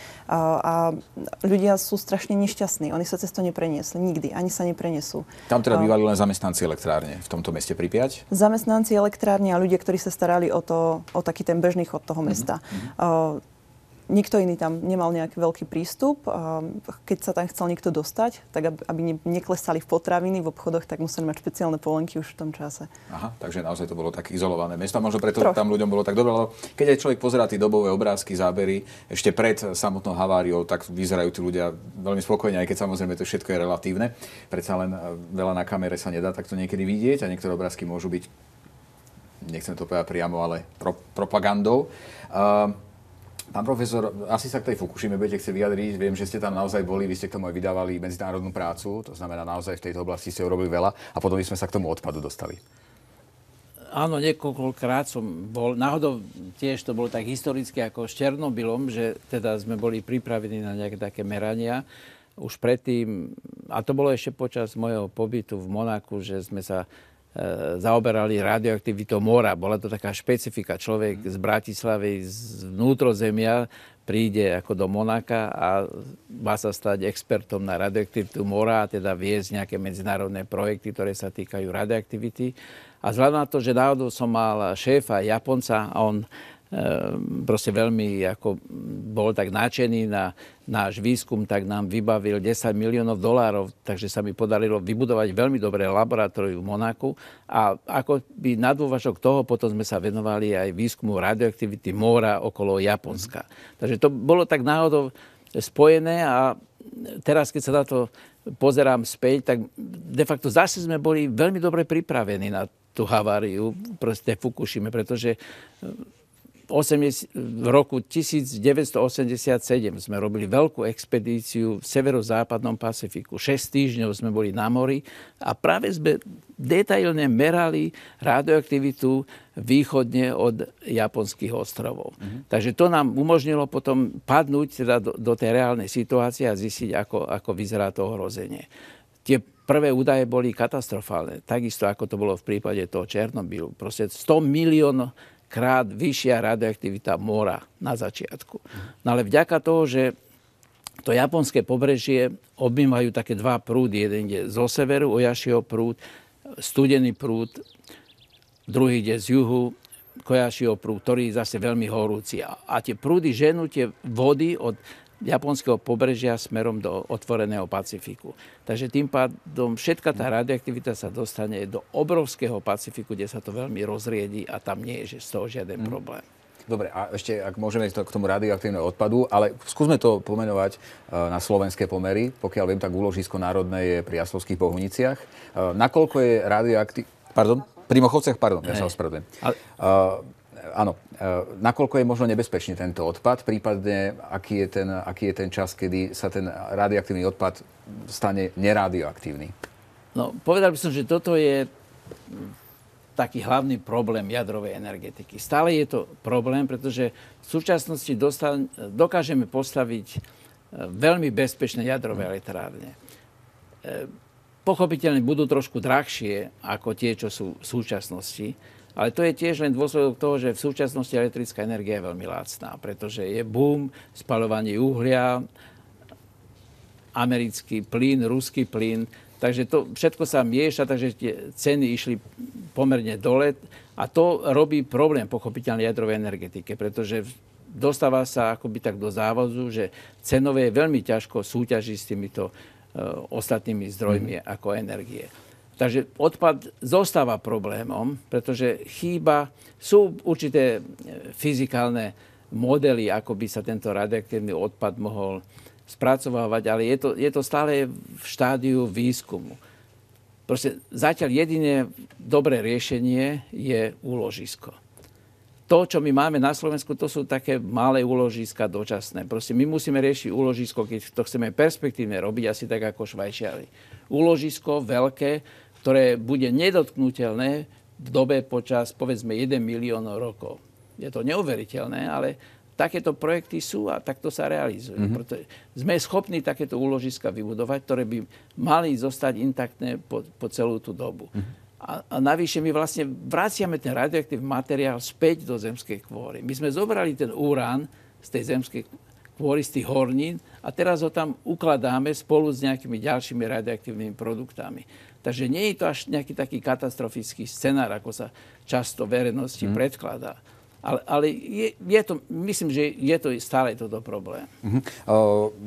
A ľudia sú strašne nešťastní. Oni sa cez to nepreniesli nikdy, ani sa neprenesú. Tam teda bývali len zamestnanci elektrárne v tomto meste Pripjat? Zamestnanci elektrárne a ľudia, ktorí sa starali o taký ten bežný chod toho mesta. Nikto iný tam nemal nejaký veľký prístup. Keď sa tam chcel niekto dostať, tak aby neklesali v potraviny v obchodoch, tak museli mať špeciálne polenky už v tom čase. Aha, takže naozaj to bolo tak izolované mesto. Možno preto tam ľuďom bolo tak dobre. Keď aj človek pozerá tie dobové obrázky, zábery, ešte pred samotnou haváriou, tak vyzerajú tí ľudia veľmi spokojne, aj keď samozrejme to všetko je relatívne. Predsa len veľa na kamere sa nedá takto niekedy vidieť a niektoré obrázky môžu byť, nechcem to povedať priamo, ale propagandou. Pán profesor, asi sa k tej Fukushime budete chcieť vyjadriť. Viem, že ste tam naozaj boli, vy ste k tomu aj vydávali medzinárodnú prácu, to znamená naozaj v tejto oblasti ste urobili veľa a potom by sme sa k tomu odpadu dostali. Áno, niekoľkokrát som bol, náhodou tiež to bolo tak historicky ako s Černobylom, že teda sme boli pripravení na nejaké také merania. Už predtým, a to bolo ešte počas môjho pobytu v Monaku, že sme sa zaoberali radioaktivitou mora. Bola to taká špecifika. Človek z Bratislavy, z vnútrozemia príde ako do Monaka a má sa stať expertom na radioaktivitu mora a teda viesť nejaké medzinárodné projekty, ktoré sa týkajú radioaktivity. A vzhľadom na to, že náhodou som mal šéfa Japonca a on proste veľmi ako bol tak nadšený na náš výskum, tak nám vybavil $10 miliónov, takže sa mi podarilo vybudovať veľmi dobré laboratórium v Monaku a ako by na dôvažok toho potom sme sa venovali aj výskumu radioaktivity mora okolo Japonska. Takže to bolo tak náhodou spojené a teraz, keď sa na to pozerám späť, tak de facto zase sme boli veľmi dobre pripravení na tú haváriu proste Fukushime, pretože v roku 1987 sme robili veľkú expedíciu v severozápadnom Pacifiku. 6 týždňov sme boli na mori a práve sme detailne merali radioaktivitu východne od japonských ostrovov. Takže to nám umožnilo potom padnúť teda do tej reálnej situácie a zistiť, ako vyzerá to ohrozenie. Tie prvé údaje boli katastrofálne. Takisto, ako to bolo v prípade toho Černobylu. Proste 100 miliónov krát vyššia radioaktivita mora na začiatku. No ale vďaka toho, že to japonské pobrežie objímajú také dva prúdy. Jeden ide zo severu, Ojašiho prúd, studený prúd, druhý ide z juhu, Kojašiho prúd, ktorý je zase veľmi horúci. A tie prúdy ženú tie vody od japonského pobrežia smerom do otvoreného Pacifiku. Takže tým pádom všetka tá radioaktivita sa dostane do obrovského Pacifiku, kde sa to veľmi rozriedí a tam nie je z toho žiaden problém. Dobre, a ešte, ak môžeme k tomu radioaktívneho odpadu, ale skúsme to pomenovať na slovenské pomery. Pokiaľ viem, tak úložisko národné je pri Jaslovských Bohuniciach. Nakoľko je Pardon? Pri Mochovciach, pardon, ja sa ospravedlňujem. Áno, nakoľko je možno nebezpečný tento odpad, prípadne aký je ten čas, kedy sa ten radioaktívny odpad stane neradioaktívny? No, povedal by som, že toto je taký hlavný problém jadrovej energetiky. Stále je to problém, pretože v súčasnosti dokážeme postaviť veľmi bezpečné jadrové elektrárne. Pochopiteľne budú trošku drahšie ako tie, čo sú v súčasnosti, ale to je tiež len dôsledok toho, že v súčasnosti elektrická energia je veľmi lacná, pretože je boom, spaľovanie uhlia, americký plyn, ruský plyn, takže to všetko sa mieša, takže tie ceny išli pomerne dole a to robí problém pochopiteľne jadrovej energetike, pretože dostáva sa akoby tak do závozu, že cenové je veľmi ťažko súťažiť s týmito ostatnými zdrojmi ako energie. Takže odpad zostáva problémom, pretože sú určité fyzikálne modely, ako by sa tento radioaktívny odpad mohol spracovávať, ale je to stále v štádiu výskumu. Proste zatiaľ jediné dobré riešenie je úložisko. To, čo my máme na Slovensku, to sú také malé úložiska dočasné. Proste my musíme riešiť úložisko, keď to chceme perspektívne robiť, asi tak ako Švajčiari. Úložisko veľké, ktoré bude nedotknuteľné v dobe počas, povedzme, 1 milión rokov. Je to neuveriteľné, ale takéto projekty sú a takto sa realizujú. Pretože sme schopní takéto úložiska vybudovať, ktoré by mali zostať intaktné po celú tú dobu. A navyše my vlastne vraciame ten radioaktívny materiál späť do zemskej kôry. My sme zobrali ten urán z tej zemskej kôry, z tých hornín a teraz ho tam ukladáme spolu s nejakými ďalšími radioaktívnymi produktami. Takže nie je to až nejaký taký katastrofický scenár, ako sa často verejnosti predkladá. Ale myslím, že je to stále toto problém.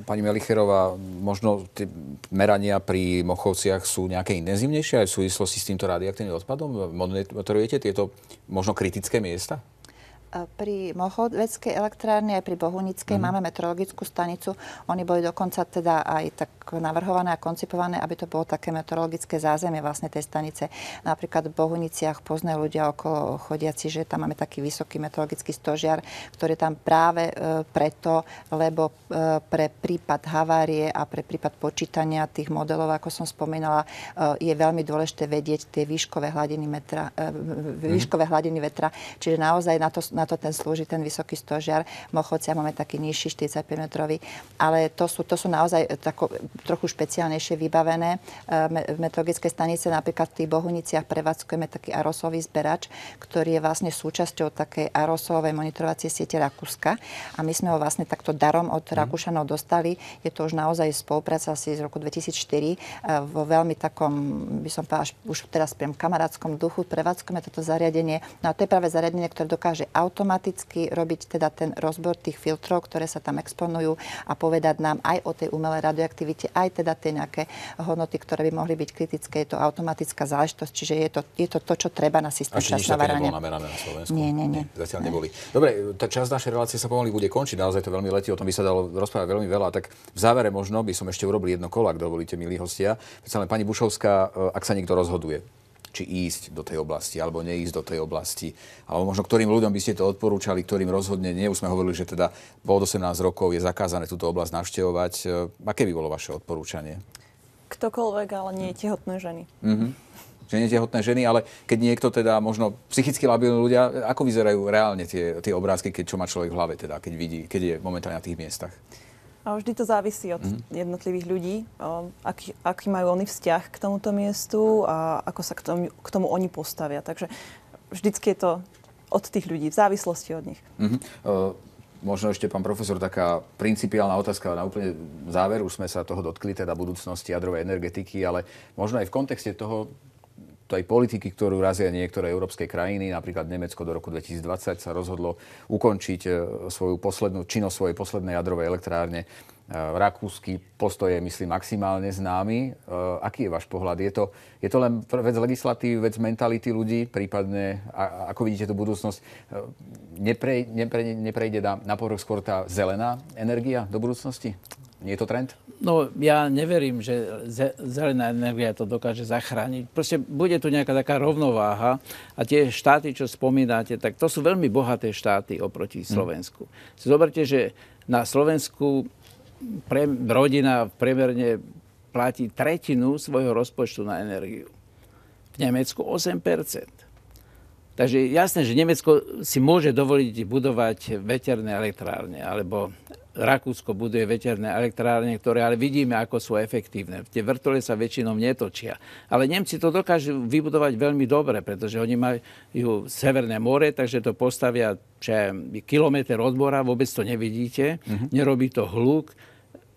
Pani Melicherová, možno tie merania pri Mochovciach sú nejaké intenzívnejšie aj v súvislosti s týmto radioaktívnym odpadom? Monitorujete tieto možno kritické miesta? Pri Mochoveckej elektrárne aj pri Bohunickej máme meteorologickú stanicu. Oni boli dokonca teda aj tak navrhované a koncipované, aby to bolo také meteorologické zázemie vlastne tej stanice. Napríklad v Bohuniciach poznajú ľudia okolo chodiaci, že tam máme taký vysoký meteorologický stožiar, ktorý tam práve preto, lebo pre prípad havárie a pre prípad počítania tých modelov, ako som spomínala, je veľmi dôležité vedieť tie výškové hladiny vetra. Čiže naozaj na to ten slúži ten vysoký stožiar. V Mochovciach máme taký nižší 45-metrový, ale to sú naozaj trochu špeciálnejšie vybavené meteorologické stanice. Napríklad v tých Bohuniciach prevádzkujeme taký arosový zberač, ktorý je vlastne súčasťou takej arosovej monitorovacej siete Rakúska. A my sme ho vlastne takto darom od Rakúšanov dostali. Je to už naozaj spolupráca asi z roku 2004. Vo veľmi takom, by som povedala, už teraz priam kamarátskom duchu prevádzkujeme toto zariadenie. No a to je práve zariadenie, ktoré dokáže automaticky robiť teda ten rozbor tých filtrov, ktoré sa tam exponujú a povedať nám aj o tej umelej radioaktivite, aj teda tie nejaké hodnoty, ktoré by mohli byť kritické. Je to automatická záležitosť, čiže je to, čo treba na systém časného varania. Ešte nebolo namerané na Slovensku? Nie. Zatiaľ neboli. Dobre, tá časť našej relácie sa pomaly bude končiť. Naozaj to veľmi letí, o tom by sa dalo rozprávať veľmi veľa. Tak v závere možno by som ešte urobil jedno kolo, ak dovolíte, milí hostia. Predsa pani Bušovská, ak sa niekto rozhoduje, či ísť do tej oblasti, alebo neísť do tej oblasti. Alebo možno ktorým ľuďom by ste to odporúčali, ktorým rozhodne nie. Už sme hovorili, že teda po 18 rokov je zakázané túto oblasť navštevovať. Aké by bolo vaše odporúčanie? Ktokoľvek, ale nie tehotné ženy. Že nie tehotné ženy, ale keď niekto teda možno psychicky labilní ľudia, ako vyzerajú reálne tie obrázky, čo má človek v hlave, teda, keď vidí, keď je momentálne na tých miestach? A vždy to závisí od jednotlivých ľudí, aký majú oni vzťah k tomuto miestu a ako sa k tomu oni postavia. Takže vždycky je to od tých ľudí, v závislosti od nich. Možno ešte, pán profesor, taká principiálna otázka na úplne záver. Už sme sa toho dotkli, teda budúcnosti jadrovej energetiky, ale možno aj v kontexte toho, tej politiky, ktorú razia niektoré európske krajiny, napríklad Nemecko do roku 2020 sa rozhodlo ukončiť svoju poslednú činnosť svojej poslednej jadrovej elektrárne. Rakúsky postoj je, myslím, maximálne známy. Aký je váš pohľad? Je to len vec legislatívy, vec mentality ľudí, prípadne, ako vidíte tú budúcnosť, neprejde na povrch skôr tá zelená energia do budúcnosti? Nie je to trend? No, ja neverím, že zelená energia to dokáže zachrániť. Proste bude tu nejaká taká rovnováha a tie štáty, čo spomínate, tak to sú veľmi bohaté štáty oproti Slovensku. Si zoberte, že na Slovensku rodina priemerne platí tretinu svojho rozpočtu na energiu. V Nemecku 8%. Takže jasné, že Nemecko si môže dovoliť budovať veterné elektrárne, alebo Rakúsko buduje veterné elektrárne, ktoré ale vidíme, ako sú efektívne. Tie vrtule sa väčšinou netočia. Ale Nemci to dokážu vybudovať veľmi dobre, pretože oni majú Severné more, takže to postavia kilometr od mora, vôbec to nevidíte, nerobí to hluk.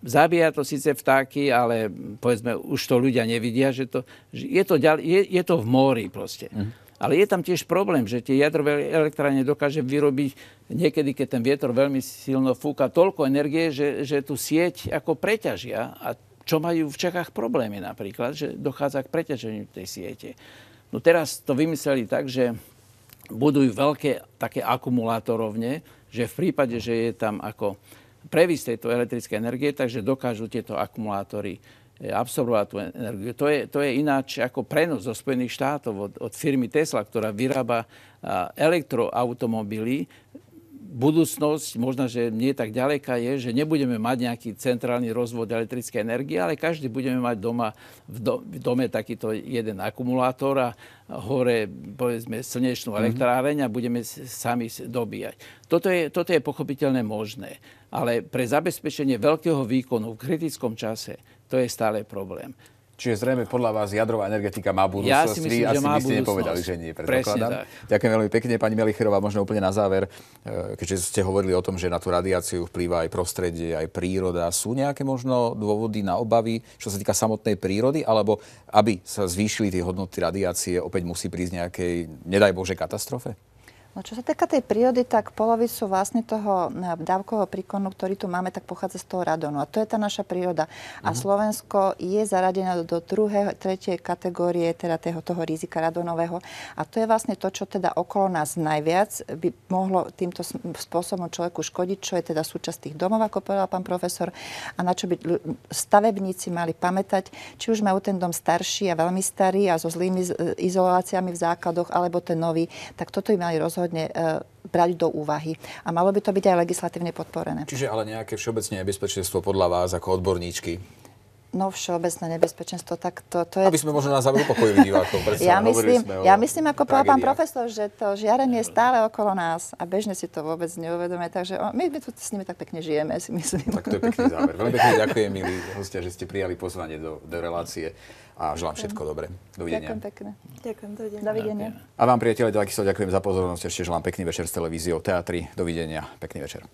Zabíja to síce vtáky, ale povedzme, už to ľudia nevidia, že je to v mori proste. Ale je tam tiež problém, že tie jadrové elektrárne dokáže vyrobiť niekedy, keď ten vietor veľmi silno fúka, toľko energie, že tú sieť ako preťažia. A čo majú v Čechách problémy napríklad, že dochádza k preťaženiu tej siete. No teraz to vymysleli tak, že budujú veľké také akumulátorovne, že v prípade, že je tam ako previs tejto elektrickej energie, takže dokážu tieto akumulátory absorbovať tú energiu. To je ináč ako prenos zo Spojených štátov od firmy Tesla, ktorá vyrába elektroautomobily. Budúcnosť, možno, že nie tak ďaleká, je, že nebudeme mať nejaký centrálny rozvod elektrickej energie, ale každý budeme mať doma v dome takýto jeden akumulátor a hore, povedzme, slnečnú elektráreň a budeme sami dobíjať. Toto je pochopiteľne možné, ale pre zabezpečenie veľkého výkonu v kritickom čase to je stále problém. Čiže zrejme podľa vás jadrová energetika má budúcnosť. Ja si myslím, že má budúcnosť. Asi by ste nepovedali, že nie, predpokladám. Ďakujem veľmi pekne, pani Melicherová. Možno úplne na záver, keďže ste hovorili o tom, že na tú radiáciu vplýva aj prostredie, aj príroda. Sú nejaké možno dôvody na obavy, čo sa týka samotnej prírody, alebo aby sa zvýšili tie hodnoty radiácie, opäť musí prísť nejakej, nedaj Bože, katastrofe? No, čo sa týka tej prírody, tak polovicu vlastne toho dávkového príkonu, ktorý tu máme, tak pochádza z toho radonu. A to je tá naša príroda. A Slovensko je zaradené do druhej, tretej kategórie teda toho rizika radonového. A to je vlastne to, čo teda okolo nás najviac by mohlo týmto spôsobom človeku škodiť, čo je teda súčasť tých domov, ako povedal pán profesor, a na čo by stavebníci mali pamätať, či už majú ten dom starší a veľmi starý a so zlými izoláciami v základoch, alebo ten nový, tak toto by mali rozhodne brať do úvahy. A malo by to byť aj legislatívne podporené. Čiže ale nejaké všeobecné nebezpečenstvo podľa vás ako odborníčky? No, všeobecné nebezpečenstvo, tak to je... Aby sme možno na záver upokojili divákov. Ja myslím, ako povedal pán profesor, že to žiarenie je stále okolo nás a bežne si to vôbec neuvedomuje. Takže my tu s nimi tak pekne žijeme, si myslím. Tak to je pekný záver. Veľmi pekne ďakujem, milí hostia, že ste prijali pozvanie do relácie. A želám všetko dobré. Dovidenia. Ďakujem pekne. Ďakujem, dovidenia. A vám, priatelia, ďakujem za pozornosť. Ešte želám pekný večer s televíziou Teatry. Dovidenia. Pekný večer.